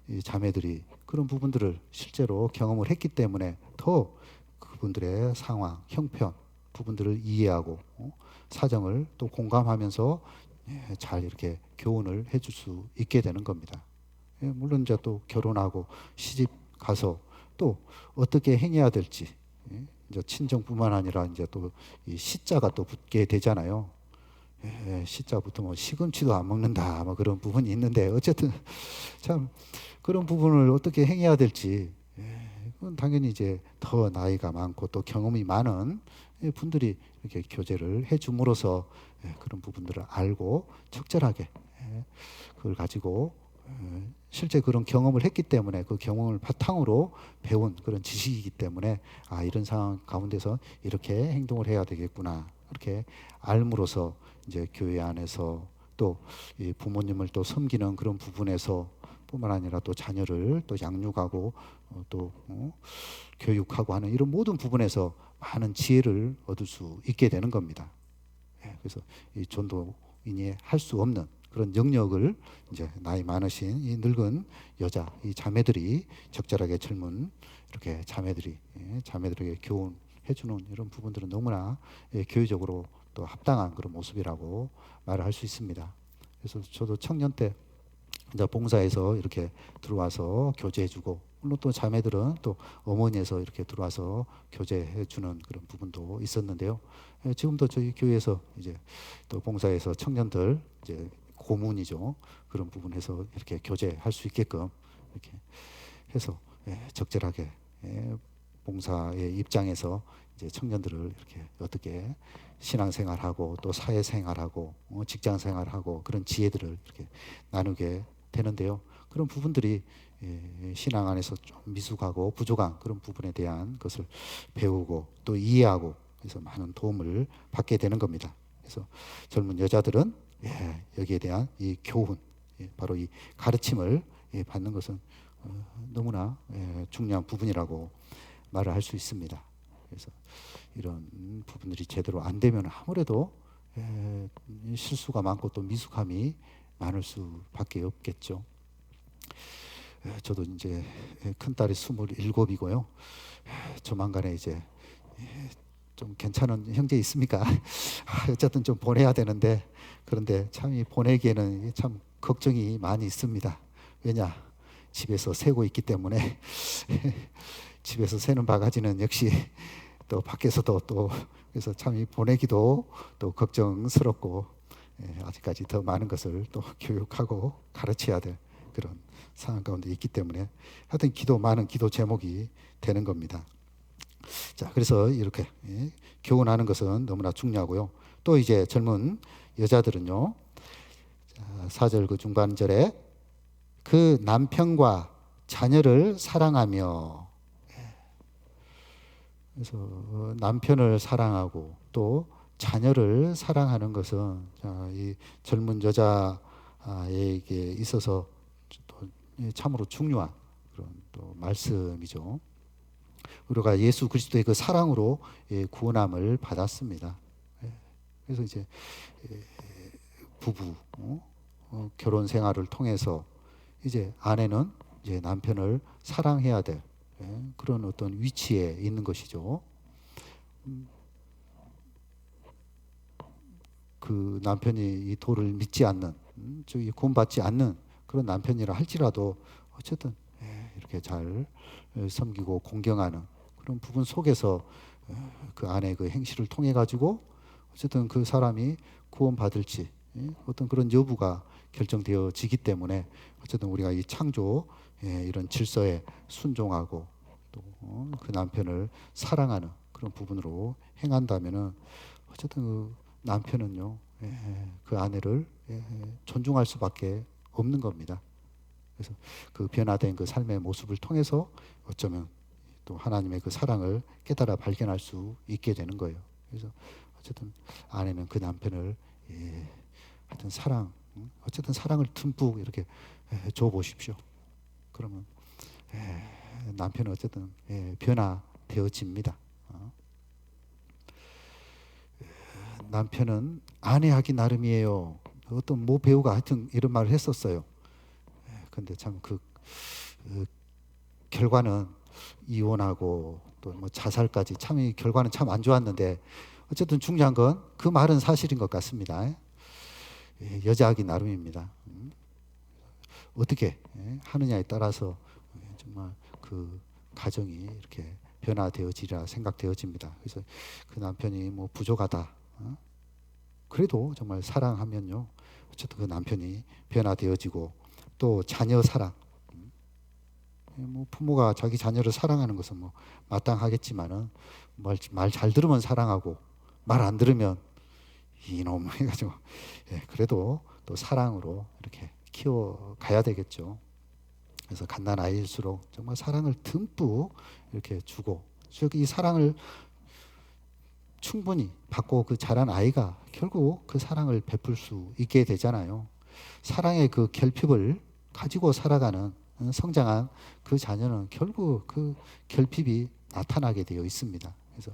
이 자매들이 그런 부분들을 실제로 경험을 했기 때문에 더 그분들의 상황, 형편 부분들을 이해하고 사정을 또 공감하면서 잘 이렇게 교훈을 해줄 수 있게 되는 겁니다. 물론 이제 또 결혼하고 시집 가서 또 어떻게 행해야 될지 이제 친정뿐만 아니라 이제 또 이 시자가 또 붙게 되잖아요. 시자부터 뭐 시금치도 안 먹는다 뭐 그런 부분이 있는데 어쨌든 참 그런 부분을 어떻게 행해야 될지 그건 당연히 이제 더 나이가 많고 또 경험이 많은 분들이 이렇게 교제를 해줌으로써 그런 부분들을 알고 적절하게 그걸 가지고 실제 그런 경험을 했기 때문에 그 경험을 바탕으로 배운 그런 지식이기 때문에 아 이런 상황 가운데서 이렇게 행동을 해야 되겠구나 이렇게 알므로써 이제 교회 안에서 또 이 부모님을 또 섬기는 그런 부분에서 뿐만 아니라 또 자녀를 또 양육하고 또 교육하고 하는 이런 모든 부분에서 많은 지혜를 얻을 수 있게 되는 겁니다. 그래서 이 전도인이 할 수 없는 그런 영역을 이제 나이 많으신 이 늙은 여자 이 자매들이 적절하게 젊은 이렇게 자매들에게 교훈해주는 이런 부분들은 너무나 교회적으로 또 합당한 그런 모습이라고 말을 할 수 있습니다. 그래서 저도 청년 때 이제 봉사에서 이렇게 들어와서 교제해주고 물론 또 자매들은 또 어머니에서 이렇게 들어와서 교제해주는 그런 부분도 있었는데요. 지금도 저희 교회에서 이제 또 봉사에서 청년들 이제 고문이죠. 그런 부분에서 이렇게 교제할 수 있게끔 이렇게 해서 적절하게 봉사의 입장에서 이제 청년들을 이렇게 어떻게 신앙생활하고 또 사회생활하고 직장생활하고 그런 지혜들을 이렇게 나누게 되는데요. 그런 부분들이 신앙 안에서 좀 미숙하고 부족한 그런 부분에 대한 것을 배우고 또 이해하고 그래서 많은 도움을 받게 되는 겁니다. 그래서 젊은 여자들은 여기에 대한 이 교훈, 바로 이 가르침을 받는 것은 너무나 중요한 부분이라고 말을 할 수 있습니다. 그래서 이런 부분들이 제대로 안 되면 아무래도 실수가 많고 또 미숙함이 많을 수밖에 없겠죠. 저도 이제 큰 딸이 27이고요. 조만간에 이제 좀 괜찮은 형제 있습니까? 어쨌든 좀 보내야 되는데 그런데 참 이 보내기에는 참 걱정이 많이 있습니다. 왜냐? 집에서 새고 있기 때문에 집에서 새는 바가지는 역시 또 밖에서도 또 그래서 참 이 보내기도 또 걱정스럽고 아직까지 더 많은 것을 또 교육하고 가르쳐야 될 그런 상황 가운데 있기 때문에 하여튼 많은 기도 제목이 되는 겁니다. 자, 그래서 이렇게 교훈하는 것은 너무나 중요하고요. 또 이제 젊은 여자들은요. 4절 그 중반절에 그 남편과 자녀를 사랑하며 그래서 남편을 사랑하고 또 자녀를 사랑하는 것은 이 젊은 여자에게 있어서 또 참으로 중요한 그런 또 말씀이죠. 우리가 예수 그리스도의 그 사랑으로 구원함을 받았습니다. 그래서 이제 부부 결혼 생활을 통해서 이제 아내는 이제 남편을 사랑해야 될 그런 어떤 위치에 있는 것이죠. 그 남편이 이 도를 믿지 않는, 저기 구원받지 않는 그런 남편이라 할지라도 어쨌든 이렇게 잘 섬기고 공경하는 그런 부분 속에서 그 아내의 그 행실을 통해 가지고 어쨌든 그 사람이 구원받을지 어떤 그런 여부가 결정되어지기 때문에 어쨌든 우리가 이 창조 이런 질서에 순종하고 또 그 남편을 사랑하는 그런 부분으로 행한다면은 어쨌든 그 남편은요 그 아내를 존중할 수밖에 없는 겁니다. 그래서 그 변화된 그 삶의 모습을 통해서 어쩌면 또 하나님의 그 사랑을 깨달아 발견할 수 있게 되는 거예요. 그래서 어쨌든 아내는 그 남편을 하여튼 어쨌든 사랑을 듬뿍 이렇게 줘 보십시오. 그러면 남편은 어쨌든 변화되어집니다. 남편은 아내하기 나름이에요. 어떤 모 배우가 하여튼 이런 말을 했었어요. 근데 참 결과는 이혼하고 또 뭐 자살까지 참 이 결과는 참 안 좋았는데 어쨌든 중요한 건 그 말은 사실인 것 같습니다. 여자하기 나름입니다. 어떻게 하느냐에 따라서 정말 그 가정이 이렇게 변화되어지리라 생각되어집니다. 그래서 그 남편이 뭐 부족하다. 그래도 정말 사랑하면요. 어쨌든 그 남편이 변화되어지고 또 자녀 사랑. 뭐 부모가 자기 자녀를 사랑하는 것은 뭐 마땅하겠지만은 말 잘 들으면 사랑하고 말 안 들으면 이놈 해가지고 그래도 또 사랑으로 이렇게 키워가야 되겠죠. 그래서 갓난 아이일수록 정말 사랑을 듬뿍 이렇게 주고 즉 이 사랑을 충분히 받고 그 자란 아이가 결국 그 사랑을 베풀 수 있게 되잖아요. 사랑의 그 결핍을 가지고 살아가는 성장한 그 자녀는 결국 그 결핍이 나타나게 되어 있습니다. 그래서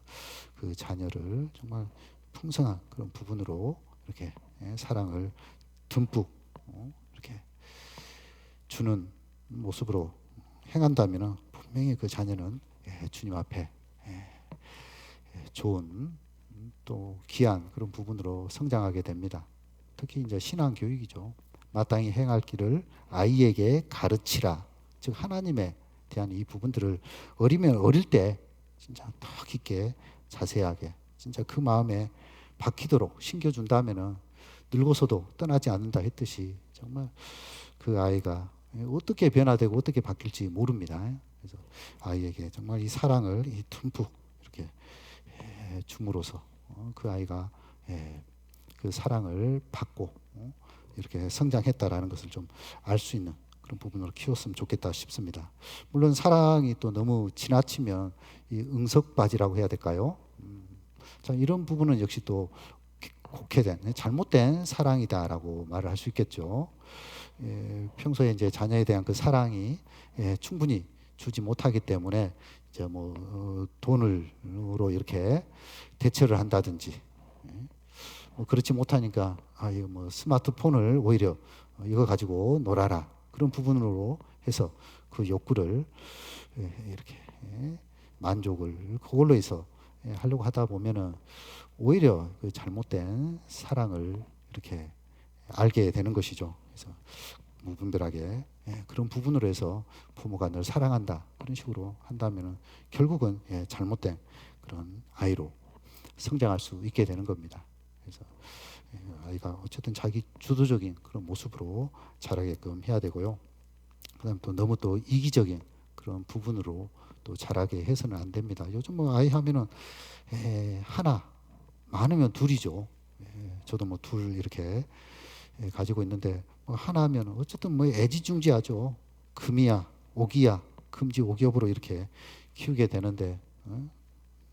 그 자녀를 정말 풍성한 그런 부분으로 이렇게 사랑을 듬뿍 이렇게 주는 모습으로 행한다면 분명히 그 자녀는 주님 앞에 좋은 또 귀한 그런 부분으로 성장하게 됩니다. 특히 이제 신앙 교육이죠. 마땅히 행할 길을 아이에게 가르치라. 즉 하나님에 대한 이 부분들을 어릴 때 진짜 더 깊게 자세하게 진짜 그 마음에 박히도록 심겨준다면은 늙어서도 떠나지 않는다 했듯이 정말 그 아이가 어떻게 변화되고 어떻게 바뀔지 모릅니다. 그래서 아이에게 정말 이 사랑을 듬뿍 이렇게 줌으로써 그 아이가 그 사랑을 받고 이렇게 성장했다라는 것을 좀 알 수 있는 그런 부분으로 키웠으면 좋겠다 싶습니다. 물론 사랑이 또 너무 지나치면 이 응석바지라고 해야 될까요? 자, 이런 부분은 역시 또 곡해된 잘못된 사랑이다라고 말을 할 수 있겠죠. 평소에 이제 자녀에 대한 그 사랑이 충분히 주지 못하기 때문에 이제 뭐 돈으로 이렇게 대처를 한다든지 뭐 그렇지 못하니까 이거 뭐 스마트폰을 오히려 이거 가지고 놀아라 그런 부분으로 해서 그 욕구를 이렇게 만족을 그걸로 해서 하려고 하다 보면은 오히려 그 잘못된 사랑을 이렇게 알게 되는 것이죠. 그래서 무분별하게 그런 부분으로 해서 부모가 널 사랑한다 그런 식으로 한다면은 결국은 잘못된 그런 아이로 성장할 수 있게 되는 겁니다. 그래서 아이가 어쨌든 자기 주도적인 그런 모습으로 자라게끔 해야 되고요. 그다음 또 너무 또 이기적인 그런 부분으로 또 자라게 해서는 안 됩니다. 요즘 뭐 아이 하면은 하나 많으면 둘이죠. 저도 뭐 둘 이렇게 가지고 있는데 뭐 하나 하면 어쨌든 뭐 애지중지하죠. 금이야, 오기야, 금지 오기업으로 이렇게 키우게 되는데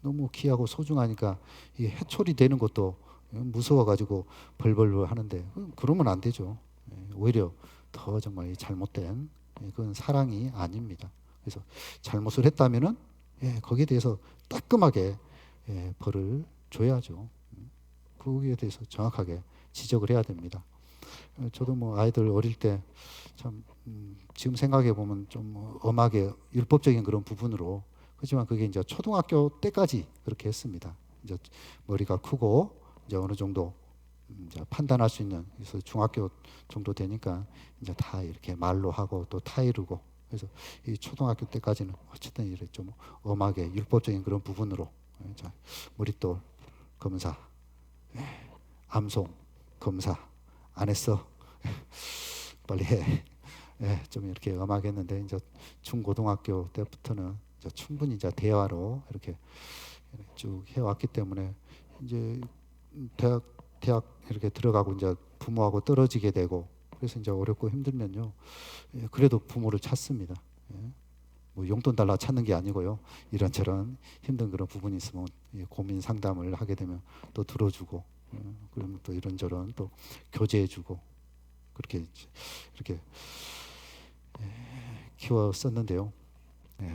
너무 귀하고 소중하니까 이 해초리 되는 것도 무서워가지고 벌벌 하는데 그러면 안 되죠. 오히려 더 정말 잘못된 그건 사랑이 아닙니다. 그래서 잘못을 했다면은 거기에 대해서 따끔하게 벌을 줘야죠. 거기에 대해서 정확하게 지적을 해야 됩니다. 저도 뭐 아이들 어릴 때 참 지금 생각해 보면 좀 엄하게 율법적인 그런 부분으로 그렇지만 그게 이제 초등학교 때까지 그렇게 했습니다. 이제 머리가 크고 이제 어느 정도 이제 판단할 수 있는 그래서 중학교 정도 되니까 이제 다 이렇게 말로 하고 또 타이르고 그래서 이 초등학교 때까지는 어쨌든 이렇게 좀 엄하게 율법적인 그런 부분으로 자, 머릿돌 검사, 암송 검사 안 했어 빨리 해. 좀 이렇게 엄하게 했는데 이제 중고등학교 때부터는 이제 충분히 이제 대화로 이렇게 쭉 해왔기 때문에 이제 대학 이렇게 들어가고 이제 부모하고 떨어지게 되고 그래서 이제 어렵고 힘들면요 그래도 부모를 찾습니다. 뭐 용돈 달라 찾는 게 아니고요. 이런저런 힘든 그런 부분이 있으면 고민 상담을 하게 되면 또 들어주고, 그러면 또 이런저런 또 교제해주고, 그렇게 이렇게 키웠었는데요.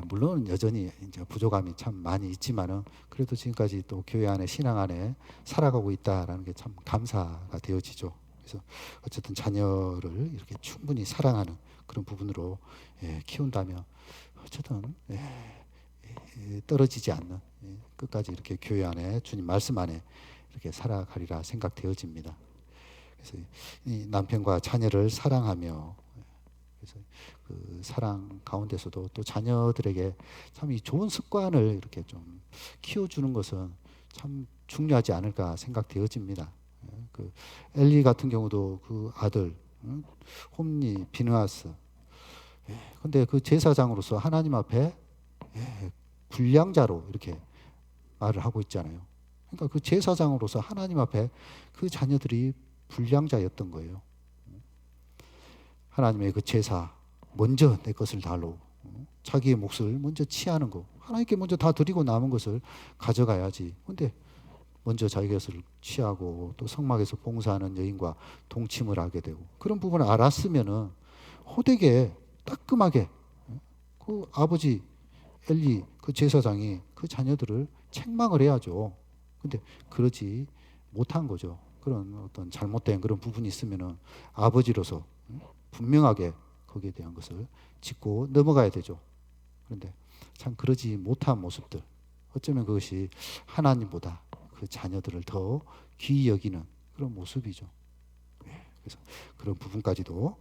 물론 여전히 이제 부족함이 참 많이 있지만은 그래도 지금까지 또 교회 안에 신앙 안에 살아가고 있다라는 게 참 감사가 되어지죠. 그래서 어쨌든 자녀를 이렇게 충분히 사랑하는 그런 부분으로 키운다면 어쨌든 떨어지지 않는 끝까지 이렇게 교회 안에 주님 말씀 안에 이렇게 살아가리라 생각되어집니다. 그래서 이 남편과 자녀를 사랑하며 그래서 그 사랑 가운데서도 또 자녀들에게 참 이 좋은 습관을 이렇게 좀 키워주는 것은 참 중요하지 않을까 생각되어집니다. 그 엘리 같은 경우도 그 아들 홈리 비느하스, 근데 그 제사장으로서 하나님 앞에 불량자로 이렇게 말을 하고 있잖아요. 그러니까 그 제사장으로서 하나님 앞에 그 자녀들이 불량자였던 거예요. 하나님의 그 제사 먼저 내 것을 달로 자기의 몫을 먼저 취하는 거, 하나님께 먼저 다 드리고 남은 것을 가져가야지. 근데 먼저 자기 것을 취하고 또 성막에서 봉사하는 여인과 동침을 하게 되고, 그런 부분을 알았으면은 호되게 따끔하게 그 아버지 엘리 그 제사장이 그 자녀들을 책망을 해야죠. 근데 그러지 못한 거죠. 그런 어떤 잘못된 그런 부분이 있으면은 아버지로서 분명하게 거기에 대한 것을 짚고 넘어가야 되죠. 그런데 참 그러지 못한 모습들, 어쩌면 그것이 하나님보다 그 자녀들을 더 귀히 여기는 그런 모습이죠. 그래서 그런 부분까지도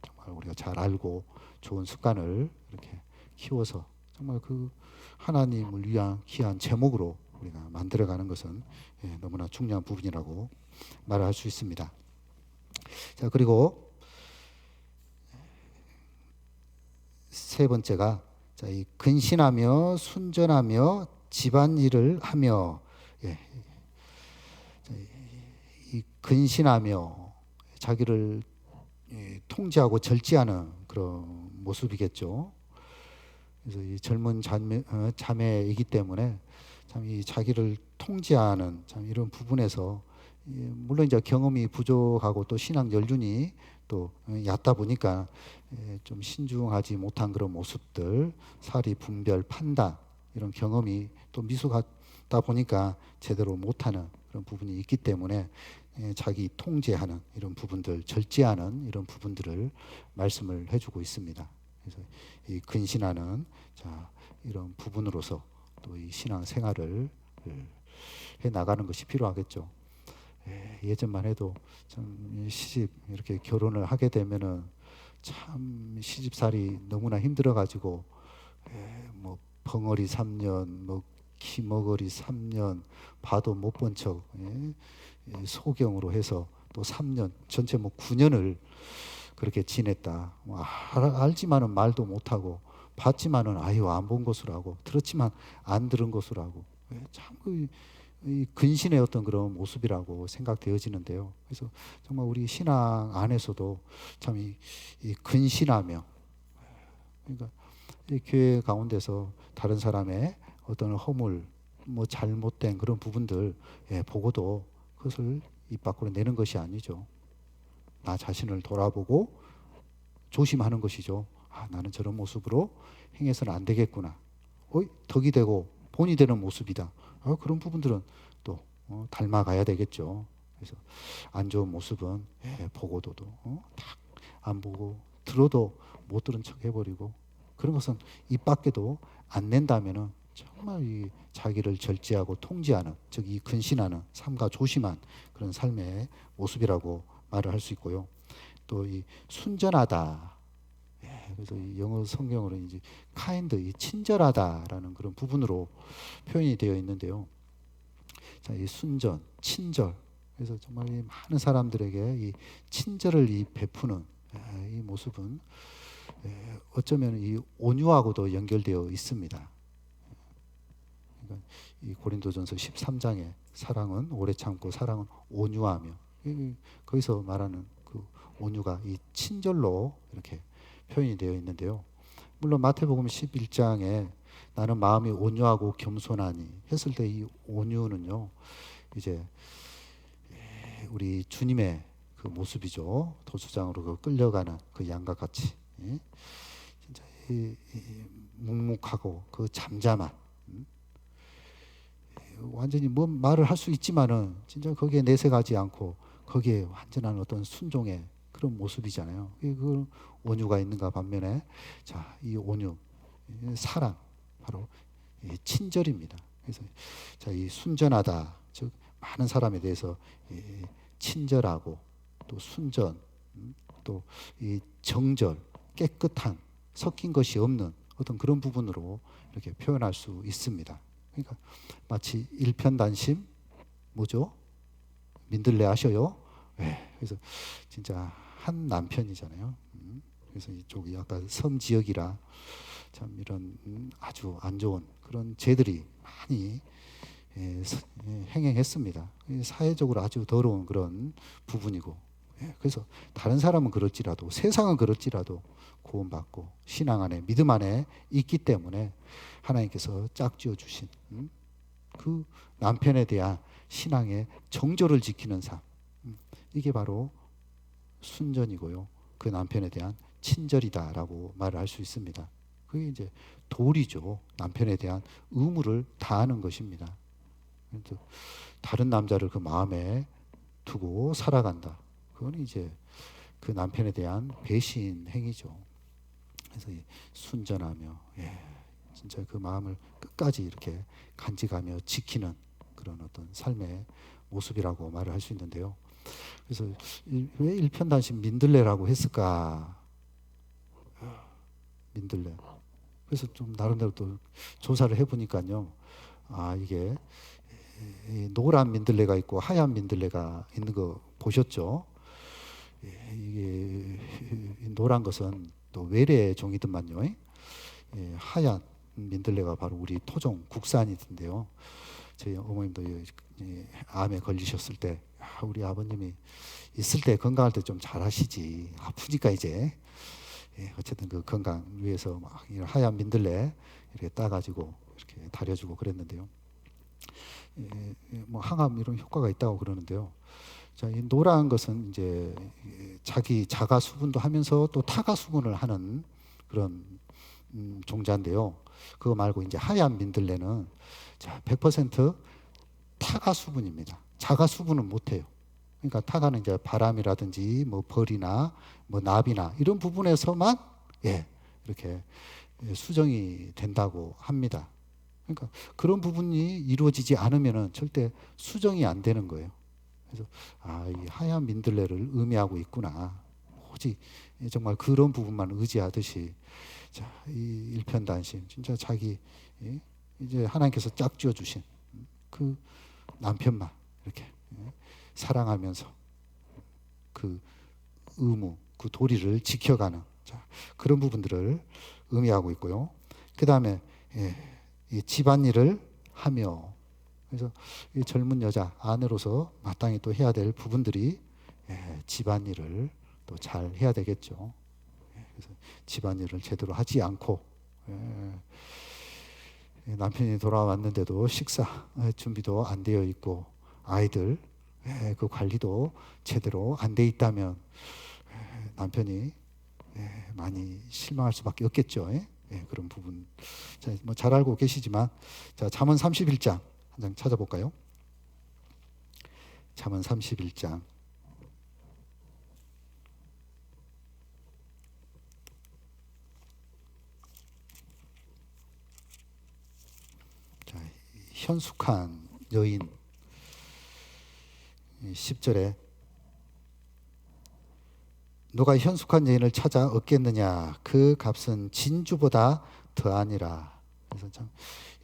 정말 우리가 잘 알고 좋은 습관을 이렇게 키워서 정말 그 하나님을 위한 귀한 제목으로 우리가 만들어가는 것은 너무나 중요한 부분이라고 말할 수 있습니다. 자, 그리고 세 번째가 이 근신하며 순전하며 집안일을 하며, 이 근신하며 자기를 통제하고 절제하는 그런 모습이겠죠. 그래서 이 젊은 자매이기 때문에 참 이 자기를 통제하는 참 이런 부분에서 물론 이제 경험이 부족하고 또 신앙 연륜이 또 얕다 보니까 좀 신중하지 못한 그런 모습들, 사리 분별 판단 이런 경험이 또 미숙하다 보니까 제대로 못하는 그런 부분이 있기 때문에 자기 통제하는 이런 부분들, 절제하는 이런 부분들을 말씀을 해주고 있습니다. 그래서 이 근신하는 자 이런 부분으로서 또 이 신앙 생활을 해 나가는 것이 필요하겠죠. 예전만 해도 참 시집 이렇게 결혼을 하게 되면은 참 시집살이 너무나 힘들어가지고 뭐 벙어리 3년, 뭐 기머거리 3년, 봐도 못 본 척 소경으로 해서 또 3년, 전체 뭐 9년을 그렇게 지냈다. 알지만은 말도 못하고, 봤지만은 아유 안 본 것으로 하고, 들었지만 안 들은 것으로 하고, 참 이 근신의 어떤 그런 모습이라고 생각되어지는데요. 그래서 정말 우리 신앙 안에서도 참 이 근신하며, 그러니까 이 교회 가운데서 다른 사람의 어떤 허물, 뭐 잘못된 그런 부분들 보고도 그것을 입 밖으로 내는 것이 아니죠. 나 자신을 돌아보고 조심하는 것이죠. 나는 저런 모습으로 행해서는 안 되겠구나. 덕이 되고 본이 되는 모습이다. 그런 부분들은 또 닮아가야 되겠죠. 그래서 안 좋은 모습은 보고도 딱 안 보고, 들어도 못 들은 척 해버리고, 그런 것은 입 밖에도 안 낸다면은 정말 이 자기를 절제하고 통제하는, 즉 이 근신하는 삶과 조심한 그런 삶의 모습이라고 말을 할 수 있고요. 또 이 순전하다. 그래서 이 영어 성경으로 이제 kind, 이 친절하다라는 그런 부분으로 표현이 되어 있는데요. 자, 이 순전, 친절. 그래서 정말 이 많은 사람들에게 이 친절을 이 베푸는 이 모습은 어쩌면 이 온유하고도 연결되어 있습니다. 그러니까 이 고린도전서 13장에 사랑은 오래 참고 사랑은 온유하며, 거기서 말하는 그 온유가 이 친절로 이렇게 표현이 되어 있는데요. 물론 마태복음 11장에 나는 마음이 온유하고 겸손하니 했을 때 이 온유는요, 이제 우리 주님의 그 모습이죠. 도수장으로 그 끌려가는 그 양과 같이, 예? 진짜 묵묵하고 그 잠잠한, 완전히 뭐 말을 할 수 있지만은 진짜 거기에 내색하지 않고 거기에 완전한 어떤 순종의 그런 모습이잖아요. 그 온유가 있는가 반면에, 자, 이 온유, 사랑, 바로 이 친절입니다. 그래서 자, 이 순전하다, 즉 많은 사람에 대해서 친절하고 또 순전, 또 이 정절, 깨끗한, 섞인 것이 없는 어떤 그런 부분으로 이렇게 표현할 수 있습니다. 그러니까 마치 일편단심, 뭐죠? 민들레 아셔요? 네, 그래서 진짜 한 남편이잖아요. 그래서 이쪽이 약간 섬 지역이라 참 이런 아주 안 좋은 그런 죄들이 많이 행행했습니다. 사회적으로 아주 더러운 그런 부분이고, 그래서 다른 사람은 그럴지라도, 세상은 그럴지라도 구원받고 신앙 안에, 믿음 안에 있기 때문에 하나님께서 짝지어 주신 그 남편에 대한 신앙의 정조를 지키는 삶, 이게 바로 순전이고요, 그 남편에 대한 친절이다라고 말을 할 수 있습니다. 그게 이제 도리죠. 남편에 대한 의무를 다하는 것입니다. 다른 남자를 그 마음에 두고 살아간다, 그건 이제 그 남편에 대한 배신 행위죠. 그래서 순전하며, 진짜 그 마음을 끝까지 이렇게 간직하며 지키는 그런 어떤 삶의 모습이라고 말을 할 수 있는데요. 그래서 왜 일편단심 민들레라고 했을까? 민들레. 그래서 좀 나름대로 또 조사를 해보니까요, 아, 이게 노란 민들레가 있고 하얀 민들레가 있는 거 보셨죠? 이게 노란 것은 또 외래 종이더만요. 하얀 민들레가 바로 우리 토종 국산이던데요. 저희 어머님도 암에 걸리셨을 때, 우리 아버님이 있을 때 건강할 때 좀 잘하시지, 아프니까 이제 어쨌든 그 건강 위해서 막 하얀 민들레 이렇게 따가지고 이렇게 다려주고 그랬는데요. 뭐 항암 이런 효과가 있다고 그러는데요. 자, 이 노란 것은 이제 자기 자가 수분도 하면서 또 타가 수분을 하는 그런 종자인데요. 그거 말고 이제 하얀 민들레는 자, 100% 타가 수분입니다. 자가 수분은 못 해요. 그러니까 타가는 이제 바람이라든지 뭐 벌이나 뭐 나비나 이런 부분에서만 이렇게 수정이 된다고 합니다. 그러니까 그런 부분이 이루어지지 않으면은 절대 수정이 안 되는 거예요. 그래서 이 하얀 민들레를 의미하고 있구나. 오직 정말 그런 부분만 의지하듯이, 자, 이 일편단심, 진짜 자기 이제 하나님께서 짝지어 주신 그 남편만 이렇게 사랑하면서 그 의무, 그 도리를 지켜가는, 자, 그런 부분들을 의미하고 있고요. 그 다음에 이 집안일을 하며, 그래서 이 젊은 여자 아내로서 마땅히 또 해야 될 부분들이 집안일을 또 잘 해야 되겠죠. 그래서 집안일을 제대로 하지 않고 남편이 돌아왔는데도 식사 준비도 안 되어 있고 아이들 그 관리도 제대로 안 돼 있다면 남편이 많이 실망할 수밖에 없겠죠. 그런 부분, 자, 뭐 잘 알고 계시지만, 자, 잠언 31장 한 장 찾아볼까요? 잠언 31장. 자, 현숙한 여인 10절에 너가 현숙한 여인을 찾아 얻겠느냐, 그 값은 진주보다 더하니라. 그래서 참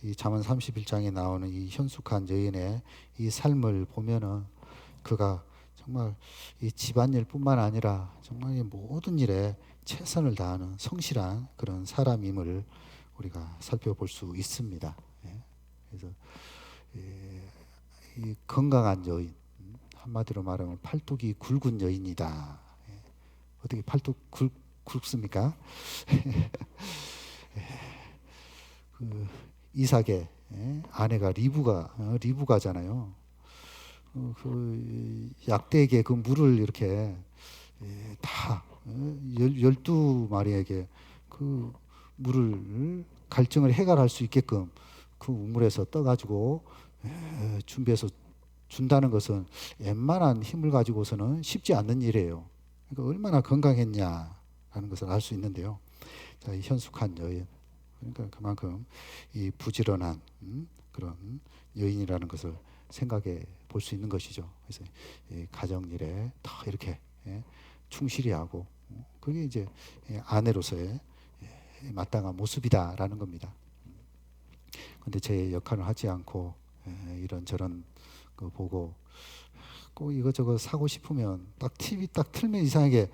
이 잠언 31장에 나오는 이 현숙한 여인의 이 삶을 보면은 그가 정말 이 집안일뿐만 아니라 정말 이 모든 일에 최선을 다하는 성실한 그런 사람임을 우리가 살펴볼 수 있습니다. 그래서 이 건강한 여인, 한마디로 말하면 팔뚝이 굵은 여인이다. 어떻게 팔뚝 굵습니까? 그 이삭의 아내가 리브가잖아요. 그 약대에게 그 물을 이렇게 다 12마리에게 그 물을 갈증을 해결할 수 있게끔 그 우물에서 떠가지고 준비해서 준다는 것은 웬만한 힘을 가지고서는 쉽지 않는 일이에요. 그러니까 얼마나 건강했냐라는 것을 알 수 있는데요. 자, 이 현숙한 여인, 그러니까 그만큼 이 부지런한 그런 여인이라는 것을 생각해 볼 수 있는 것이죠. 그래서 이 가정 일에 다 이렇게 충실히 하고 그게 이제 아내로서의 마땅한 모습이다라는 겁니다. 근데 제 역할을 하지 않고 이런저런 거 보고 꼭 이것저것 사고 싶으면 딱 TV 딱 틀면 이상하게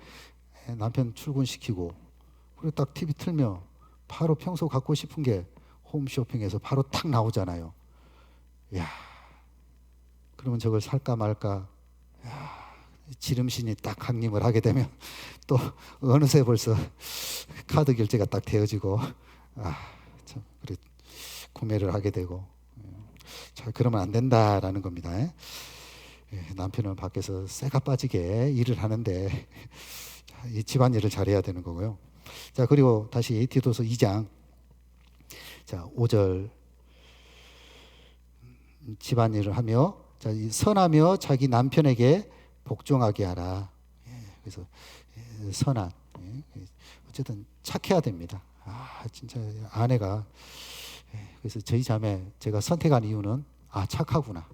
남편 출근시키고, 그리고 딱 TV 틀면 바로 평소 갖고 싶은 게 홈쇼핑에서 바로 탁 나오잖아요. 야, 그러면 저걸 살까 말까. 야, 지름신이 딱 강림을 하게 되면 또 어느새 벌써 카드 결제가 딱 되어지고 참 그래 구매를 하게 되고. 자, 그러면 안 된다라는 겁니다. 남편은 밖에서 쇠가 빠지게 일을 하는데 이 집안일을 잘해야 되는 거고요. 자, 그리고 다시 디도서 2장 자 5절 집안일을 하며 자, 선하며 자기 남편에게 복종하게 하라. 그래서 선한 어쨌든 착해야 됩니다. 진짜 아내가 그래서 저희 자매 제가 선택한 이유는 착하구나.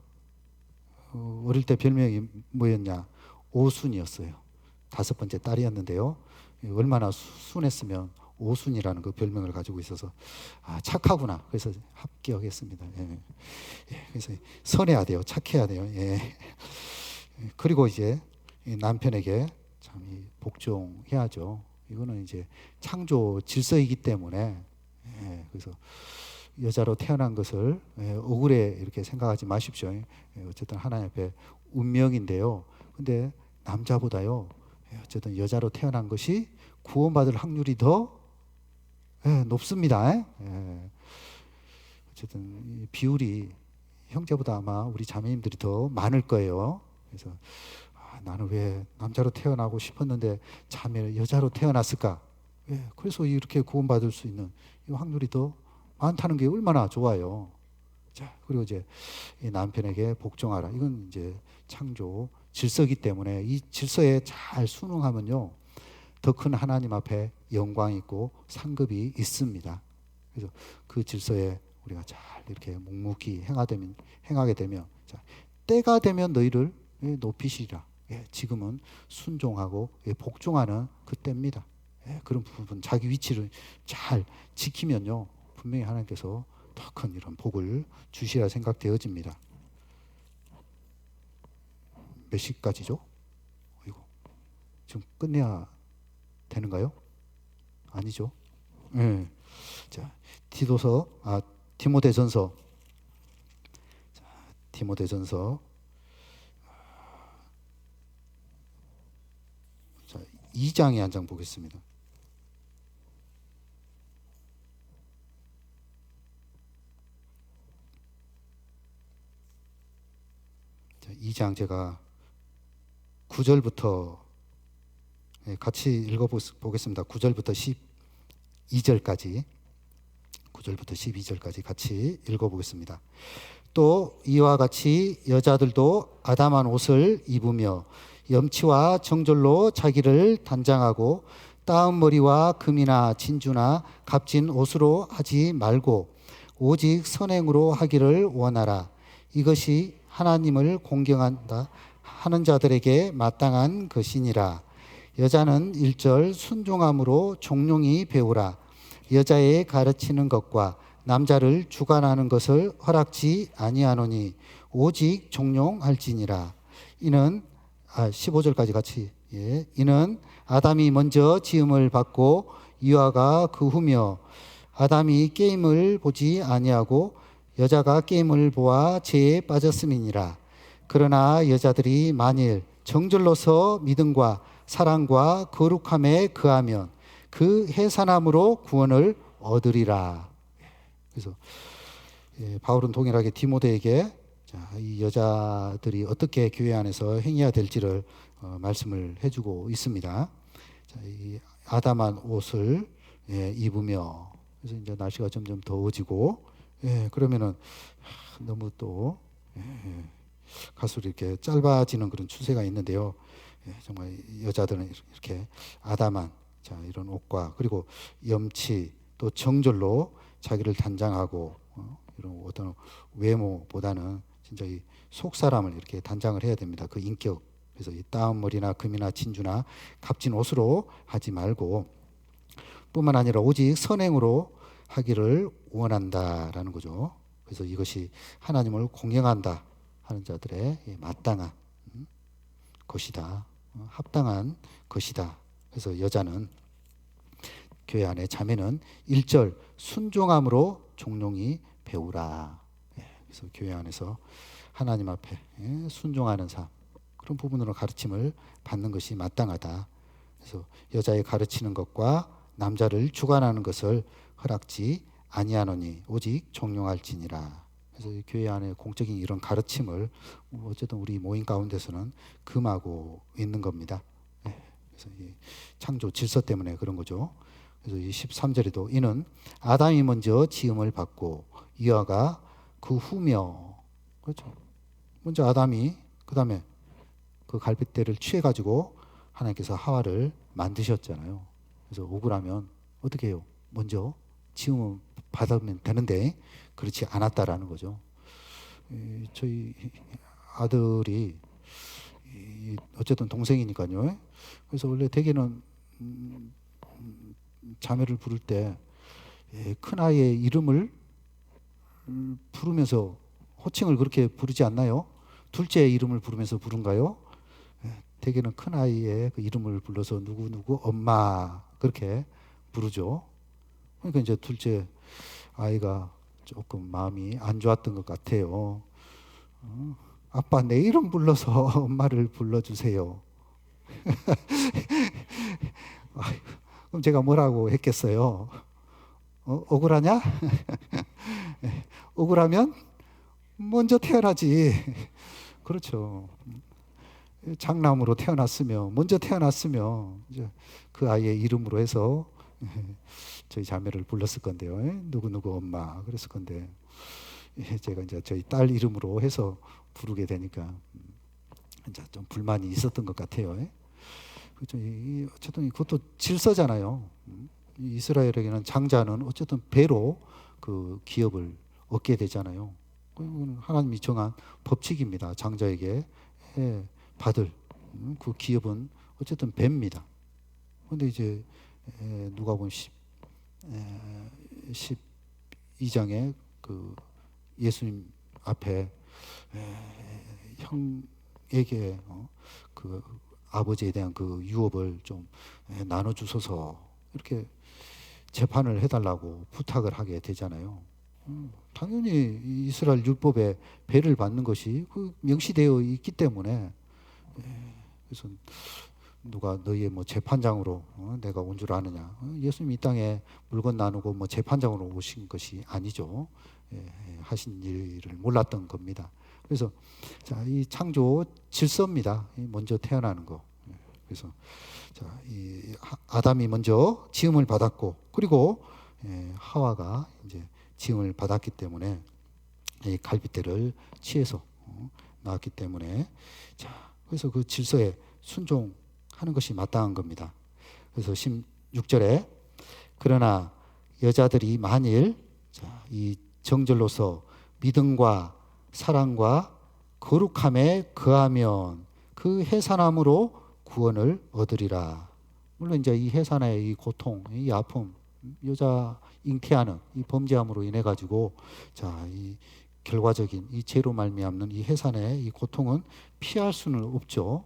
어릴 때 별명이 뭐였냐? 오순이었어요. 5번째 딸이었는데요. 얼마나 순했으면 오순이라는 그 별명을 가지고 있어서 착하구나. 그래서 합격했습니다. 그래서 선해야 돼요. 착해야 돼요. 그리고 이제 남편에게 참 복종해야죠. 이거는 이제 창조 질서이기 때문에 그래서 여자로 태어난 것을 억울해 이렇게 생각하지 마십시오. 어쨌든 하나님 앞에 운명인데요. 근데 남자보다요 어쨌든 여자로 태어난 것이 구원받을 확률이 더 높습니다. 어쨌든 비율이 형제보다 아마 우리 자매님들이 더 많을 거예요. 그래서 나는 왜 남자로 태어나고 싶었는데 자매 여자로 태어났을까? 그래서 이렇게 구원받을 수 있는 이 확률이 더 많다는 게 얼마나 좋아요. 자, 그리고 이제 이 남편에게 복종하라. 이건 이제 창조 질서이기 때문에 이 질서에 잘 순응하면요 더 큰 하나님 앞에 영광이 있고 상급이 있습니다. 그래서 그 질서에 우리가 잘 이렇게 묵묵히 행하게 되면 자, 때가 되면 너희를 높이시리라. 지금은 순종하고 복종하는 그 때입니다. 그런 부분 자기 위치를 잘 지키면요 분명히 하나님께서 더 큰 이런 복을 주시라 생각되어집니다. 몇 시까지죠? 이거 지금 끝내야 되는가요? 아니죠? 자, 디모데전서. 자, 디모데전서. 자, 2장에 한 장 보겠습니다. 자, 2장 제가 9절부터 같이 읽어보겠습니다. 9절부터 12절까지 9절부터 12절까지 같이 읽어보겠습니다. 또 이와 같이 여자들도 아담한 옷을 입으며 염치와 정절로 자기를 단장하고 따은 머리와 금이나 진주나 값진 옷으로 하지 말고 오직 선행으로 하기를 원하라. 이것이 하나님을 공경한다 하는 자들에게 마땅한 것이니라. 여자는 1절 순종함으로 종용히 배우라. 여자의 가르치는 것과 남자를 주관하는 것을 허락지 아니하노니 오직 종용할지니라. 이는 15절까지 같이 이는 아담이 먼저 지음을 받고 이와가 그 후며 아담이 게임을 보지 아니하고 여자가 게임을 보아 죄에 빠졌음이니라. 그러나 여자들이 만일 정절로서 믿음과 사랑과 거룩함에 거하면 그 해산함으로 구원을 얻으리라. 그래서 바울은 동일하게 디모데에게 자, 이 여자들이 어떻게 교회 안에서 행해야 될지를 말씀을 해주고 있습니다. 자, 이 아담한 옷을 입으며, 그래서 이제 날씨가 점점 더워지고, 그러면은 너무 또 갈수록 이렇게 짧아지는 그런 추세가 있는데요. 정말 여자들은 이렇게 아담한 자, 이런 옷과 그리고 염치 또 정절로 자기를 단장하고 이런 어떤 외모보다는 진짜 이 속 사람을 이렇게 단장을 해야 됩니다. 그 인격. 그래서 이 따은 머리나 금이나 진주나 값진 옷으로 하지 말고 뿐만 아니라 오직 선행으로 하기를 원한다라는 거죠. 그래서 이것이 하나님을 공경한다 하는 자들의 마땅한 것이다. 합당한 것이다. 그래서 여자는 교회 안에 자매는 1절 순종함으로 종용이 배우라. 그래서 교회 안에서 하나님 앞에 순종하는 삶 그런 부분으로 가르침을 받는 것이 마땅하다. 그래서 여자의 가르치는 것과 남자를 주관하는 것을 허락지 아니하노니 오직 종용할지니라. 그래서 교회 안에 공적인 이런 가르침을 어쨌든 우리 모임 가운데서는 금하고 있는 겁니다. 그래서 이 창조 질서 때문에 그런 거죠. 그래서 이 13절에도 이는 아담이 먼저 지음을 받고 이와가 그 후며, 그렇죠. 먼저 아담이 그 다음에 그 갈빗대를 취해 가지고 하나님께서 하와를 만드셨잖아요. 그래서 억울하면 어떻게 해요? 먼저 지음을 받으면 되는데 그렇지 않았다라는 거죠. 저희 아들이 어쨌든 동생이니까요. 그래서 원래 대개는 자매를 부를 때 큰 아이의 이름을 부르면서 호칭을 그렇게 부르지 않나요? 둘째 이름을 부르면서 부른가요? 대개는 큰 아이의 그 이름을 불러서 누구 엄마 그렇게 부르죠. 그러니까 이제 둘째 아이가 조금 마음이 안 좋았던 것 같아요. 아빠 내 이름 불러서 엄마를 불러주세요. 그럼 제가 뭐라고 했겠어요? 억울하냐? 억울하면 먼저 태어나지. 그렇죠. 장남으로 태어났으며 먼저 태어났으며 이제 그 아이의 이름으로 해서 저희 자매를 불렀을 건데요. 누구 엄마 그랬을 건데 제가 이제 저희 딸 이름으로 해서 부르게 되니까 이제 좀 불만이 있었던 것 같아요. 그렇죠. 어쨌든 그것도 질서잖아요. 이스라엘에게는 장자는 어쨌든 배로 그 기업을 얻게 되잖아요. 하나님이 정한 법칙입니다. 장자에게 받을 그 기업은 어쨌든 배입니다. 그런데 이제 누가복음 12장에 그 예수님 앞에 형에게 그 아버지에 대한 그 유업을 좀 나눠 주소서 이렇게 재판을 해달라고 부탁을 하게 되잖아요. 당연히 이스라엘 율법에 배를 받는 것이 그 명시되어 있기 때문에 그래서 누가 너희의 뭐 재판장으로 내가 온 줄 아느냐? 예수님 이 땅에 물건 나누고 뭐 재판장으로 오신 것이 아니죠. 하신 일을 몰랐던 겁니다. 그래서 자, 이 창조 질서입니다. 먼저 태어나는 거. 그래서 자, 이 아담이 먼저 지음을 받았고 그리고 하와가 이제 지음을 받았기 때문에 이 갈빗대를 취해서 나왔기 때문에 자, 그래서 그 질서에 순종하는 것이 마땅한 겁니다. 그래서 16절에 그러나 여자들이 만일 자, 이 정절로서 믿음과 사랑과 거룩함에 거하면 그 해산함으로 구원을 얻으리라. 물론 이제 이 해산의 이 고통, 이 아픔, 여자 잉태하는 이 범죄함으로 인해 가지고 자, 이 결과적인 이 죄로 말미암는 이 해산의 이 고통은 피할 수는 없죠.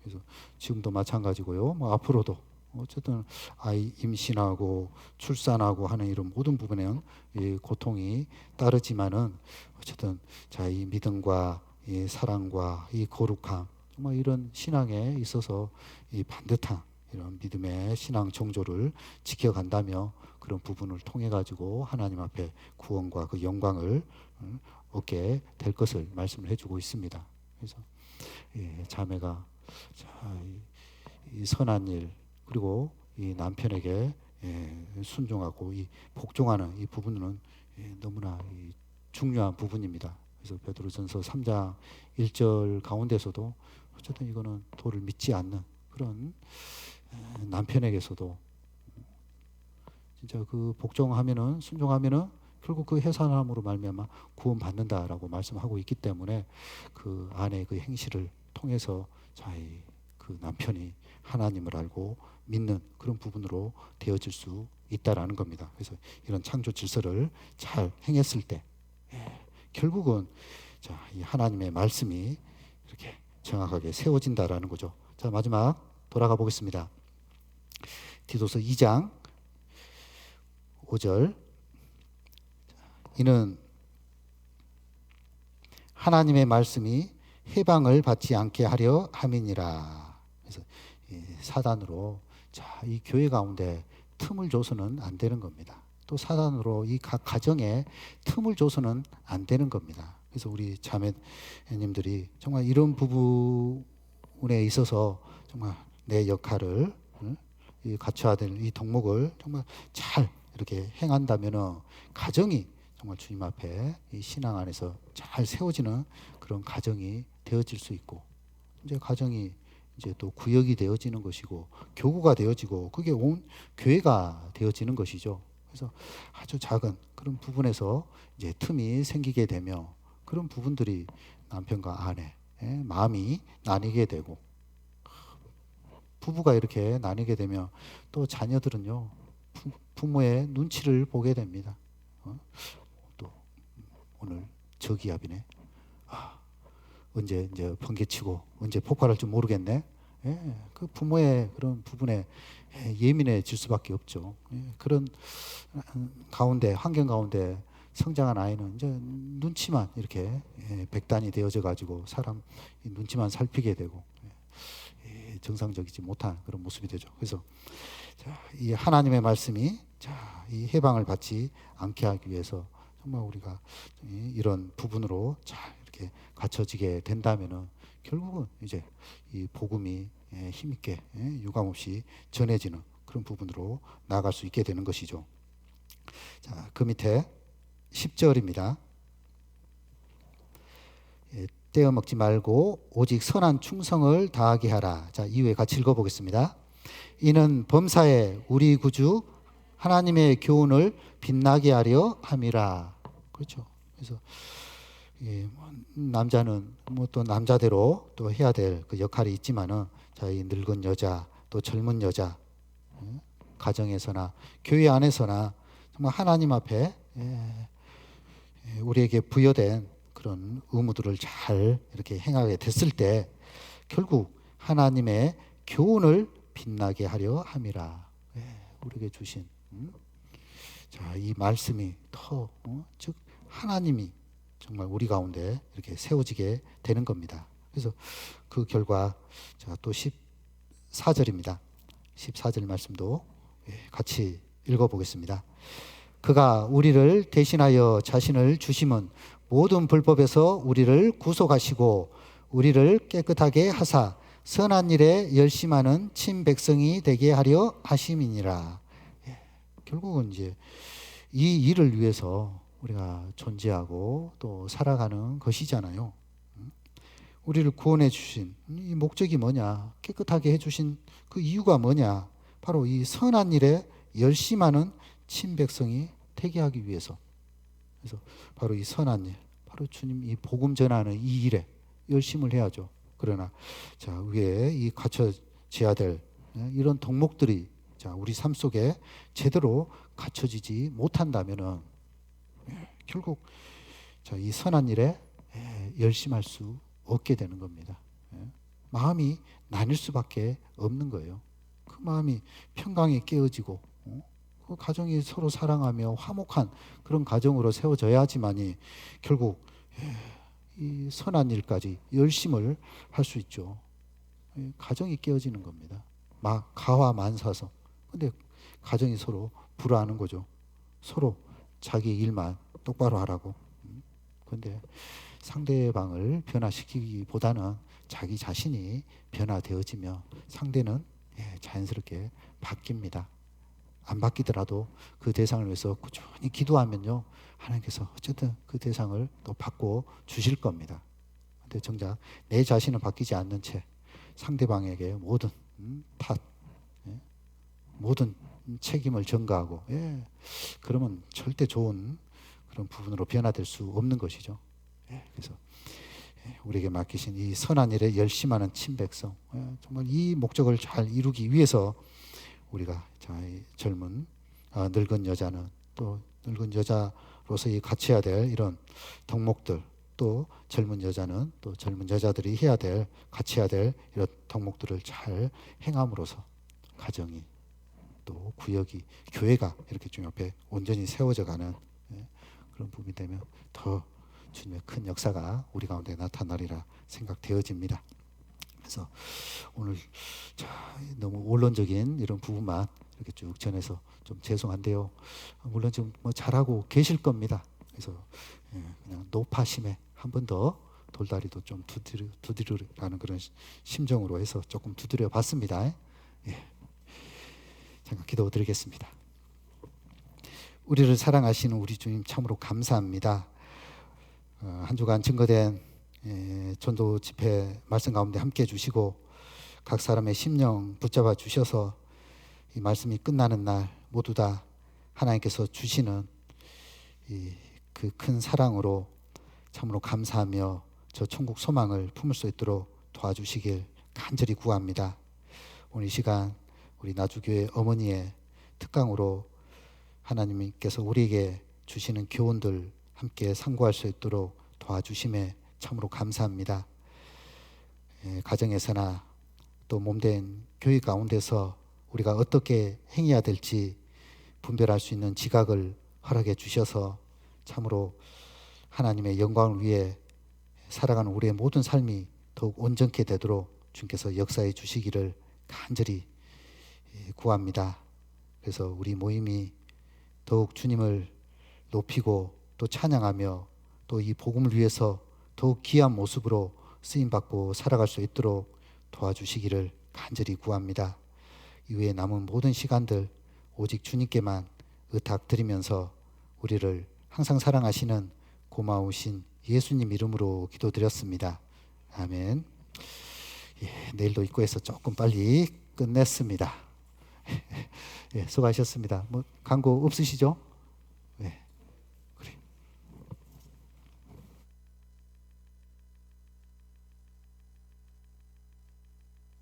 그래서 지금도 마찬가지고요. 뭐 앞으로도 어쨌든 아이 임신하고 출산하고 하는 이런 모든 부분에는 이 고통이 따르지만은 어쨌든 자, 이 믿음과 이 사랑과 이 거룩함 정말 이런 신앙에 있어서 이 반듯한 이런 믿음의 신앙 정조를 지켜간다며 그런 부분을 통해 가지고 하나님 앞에 구원과 그 영광을 얻게 될 것을 말씀을 해주고 있습니다. 그래서 자매가 이 선한 일 그리고 이 남편에게 순종하고 이 복종하는 이 부분은 너무나 중요한 부분입니다. 그래서 베드로전서 3장 1절 가운데서도 어쨌든 이거는 도를 믿지 않는 그런 남편에게서도 진짜 그 복종하면은 순종하면은 결국 그 해산함으로 말미암아 구원 받는다라고 말씀하고 있기 때문에 그 아내의 그 행실을 통해서 그 남편이 하나님을 알고 믿는 그런 부분으로 되어질 수 있다라는 겁니다. 그래서 이런 창조 질서를 잘 행했을 때 결국은 이 하나님의 말씀이 이렇게 정확하게 세워진다라는 거죠. 자, 마지막 돌아가 보겠습니다. 디도서 2장 5절. 이는 하나님의 말씀이 해방을 받지 않게 하려 함이니라. 그래서 사단으로 이 교회 가운데 틈을 줘서는 안 되는 겁니다. 또 사단으로 이 각 가정에 틈을 줘서는 안 되는 겁니다. 그래서 우리 자매님들이 정말 이런 부분에 있어서 정말 내 역할을 갖춰야 될 이 덕목을 정말 잘 이렇게 행한다면은 가정이 정말 주님 앞에 이 신앙 안에서 잘 세워지는 그런 가정이 되어질 수 있고, 이제 가정이 이제 또 구역이 되어지는 것이고 교구가 되어지고 그게 온 교회가 되어지는 것이죠. 그래서 아주 작은 그런 부분에서 이제 틈이 생기게 되며 그런 부분들이 남편과 아내 마음이 나뉘게 되고, 부부가 이렇게 나뉘게 되면 또 자녀들은요 부모의 눈치를 보게 됩니다. 또 오늘 저기압이네. 언제 이제 번개치고 언제 폭발할 줄 모르겠네. 그 부모의 그런 부분에 예민해질 수밖에 없죠. 그런 가운데 환경 가운데 성장한 아이는 이제 눈치만 이렇게 백단이 되어져 가지고 사람 눈치만 살피게 되고 정상적이지 못한 그런 모습이 되죠. 그래서 이 하나님의 말씀이 이 해방을 받지 않게 하기 위해서 정말 우리가 이런 부분으로 잘 이렇게 갖춰지게 된다면은 결국은 이제 이 복음이 힘있게 유감없이 전해지는 그런 부분으로 나아갈 수 있게 되는 것이죠. 자, 그 밑에 10절입니다. 떼어 먹지 말고 오직 선한 충성을 다하게 하라. 자, 이후에 같이 읽어보겠습니다. 이는 범사에 우리 구주 하나님의 교훈을 빛나게 하려 함이라. 그렇죠. 그래서 남자는 뭐 또 남자대로 또 해야 될 그 역할이 있지만은 이 늙은 여자 또 젊은 여자 가정에서나 교회 안에서나 정말 하나님 앞에 우리에게 부여된 그런 의무들을 잘 이렇게 행하게 됐을 때 결국 하나님의 교훈을 빛나게 하려 함이라. 우리에게 주신 이 말씀이 더 즉 하나님이 정말 우리 가운데 이렇게 세워지게 되는 겁니다. 그래서 그 결과 또 14절입니다. 14절 말씀도 같이 읽어보겠습니다. 그가 우리를 대신하여 자신을 주심은 모든 불법에서 우리를 구속하시고 우리를 깨끗하게 하사 선한 일에 열심하는 친백성이 되게 하려 하심이니라. 결국은 이제 이 일을 위해서 우리가 존재하고 또 살아가는 것이잖아요. 우리를 구원해 주신 이 목적이 뭐냐? 깨끗하게 해주신 그 이유가 뭐냐? 바로 이 선한 일에 열심하는 친백성이 되게 하기 위해서. 그래서 바로 이 선한 일, 바로 주님 이 복음 전하는 이 일에 열심을 해야죠. 그러나 위에 이 갖춰져야 될 이런 덕목들이 우리 삶 속에 제대로 갖춰지지 못한다면은 결국 이 선한 일에 열심할 수 없게 되는 겁니다. 마음이 나뉠 수밖에 없는 거예요. 그 마음이 평강에 깨어지고 그 가정이 서로 사랑하며 화목한 그런 가정으로 세워져야지만이 결국 이 선한 일까지 열심을 할 수 있죠. 가정이 깨어지는 겁니다. 가와 만사서. 근데 가정이 서로 불화하는 거죠. 서로 자기 일만 똑바로 하라고. 그런데 상대방을 변화시키기보다는 자기 자신이 변화되어지면 상대는 자연스럽게 바뀝니다. 안 바뀌더라도 그 대상을 위해서 꾸준히 기도하면요, 하나님께서 어쨌든 그 대상을 또 바꿔 주실 겁니다. 근데 정작 내 자신은 바뀌지 않는 채 상대방에게 모든 탓, 모든 책임을 전가하고, 그러면 절대 좋은 그런 부분으로 변화될 수 없는 것이죠. 그래서 우리에게 맡기신 이 선한 일에 열심하는 친백성, 정말 이 목적을 잘 이루기 위해서 우리가 젊은 늙은 여자는 또 늙은 여자로서 같이 해야 될 이런 덕목들, 또 젊은 여자는 또 젊은 여자들이 해야 될, 같이 해야 될 이런 덕목들을 잘 행함으로써 가정이 또 구역이, 교회가 이렇게 좀 옆에 온전히 세워져 가는 그런 부분이 되면 더 주님의 큰 역사가 우리 가운데 나타나리라 생각되어집니다. 그래서 오늘 너무 원론적인 이런 부분만 이렇게 쭉 전해서 좀 죄송한데요. 물론 지금 뭐 잘하고 계실 겁니다. 그래서 그냥 노파심에 한 번 더 돌다리도 좀 두드리라는 그런 심정으로 해서 조금 두드려 봤습니다. 잠깐 기도드리겠습니다. 우리를 사랑하시는 우리 주님 참으로 감사합니다. 한 주간 증거된 전도 집회 말씀 가운데 함께 해주시고 각 사람의 심령 붙잡아 주셔서 이 말씀이 끝나는 날 모두 다 하나님께서 주시는 그 큰 사랑으로 참으로 감사하며 저 천국 소망을 품을 수 있도록 도와주시길 간절히 구합니다. 오늘 이 시간 우리 나주교회 어머니의 특강으로 하나님께서 우리에게 주시는 교훈들 함께 상고할 수 있도록 도와주심에 참으로 감사합니다. 가정에서나 또 몸된 교회 가운데서 우리가 어떻게 행해야 될지 분별할 수 있는 지각을 허락해 주셔서 참으로 하나님의 영광을 위해 살아가는 우리의 모든 삶이 더욱 온전케 되도록 주님께서 역사해 주시기를 간절히 구합니다. 그래서 우리 모임이 더욱 주님을 높이고 또 찬양하며 또 이 복음을 위해서 더욱 귀한 모습으로 쓰임받고 살아갈 수 있도록 도와주시기를 간절히 구합니다. 이후에 남은 모든 시간들 오직 주님께만 의탁드리면서 우리를 항상 사랑하시는 고마우신 예수님 이름으로 기도드렸습니다. 아멘. 내일도 입구에서 조금 빨리 끝냈습니다. 수고하셨습니다. 뭐 광고 없으시죠?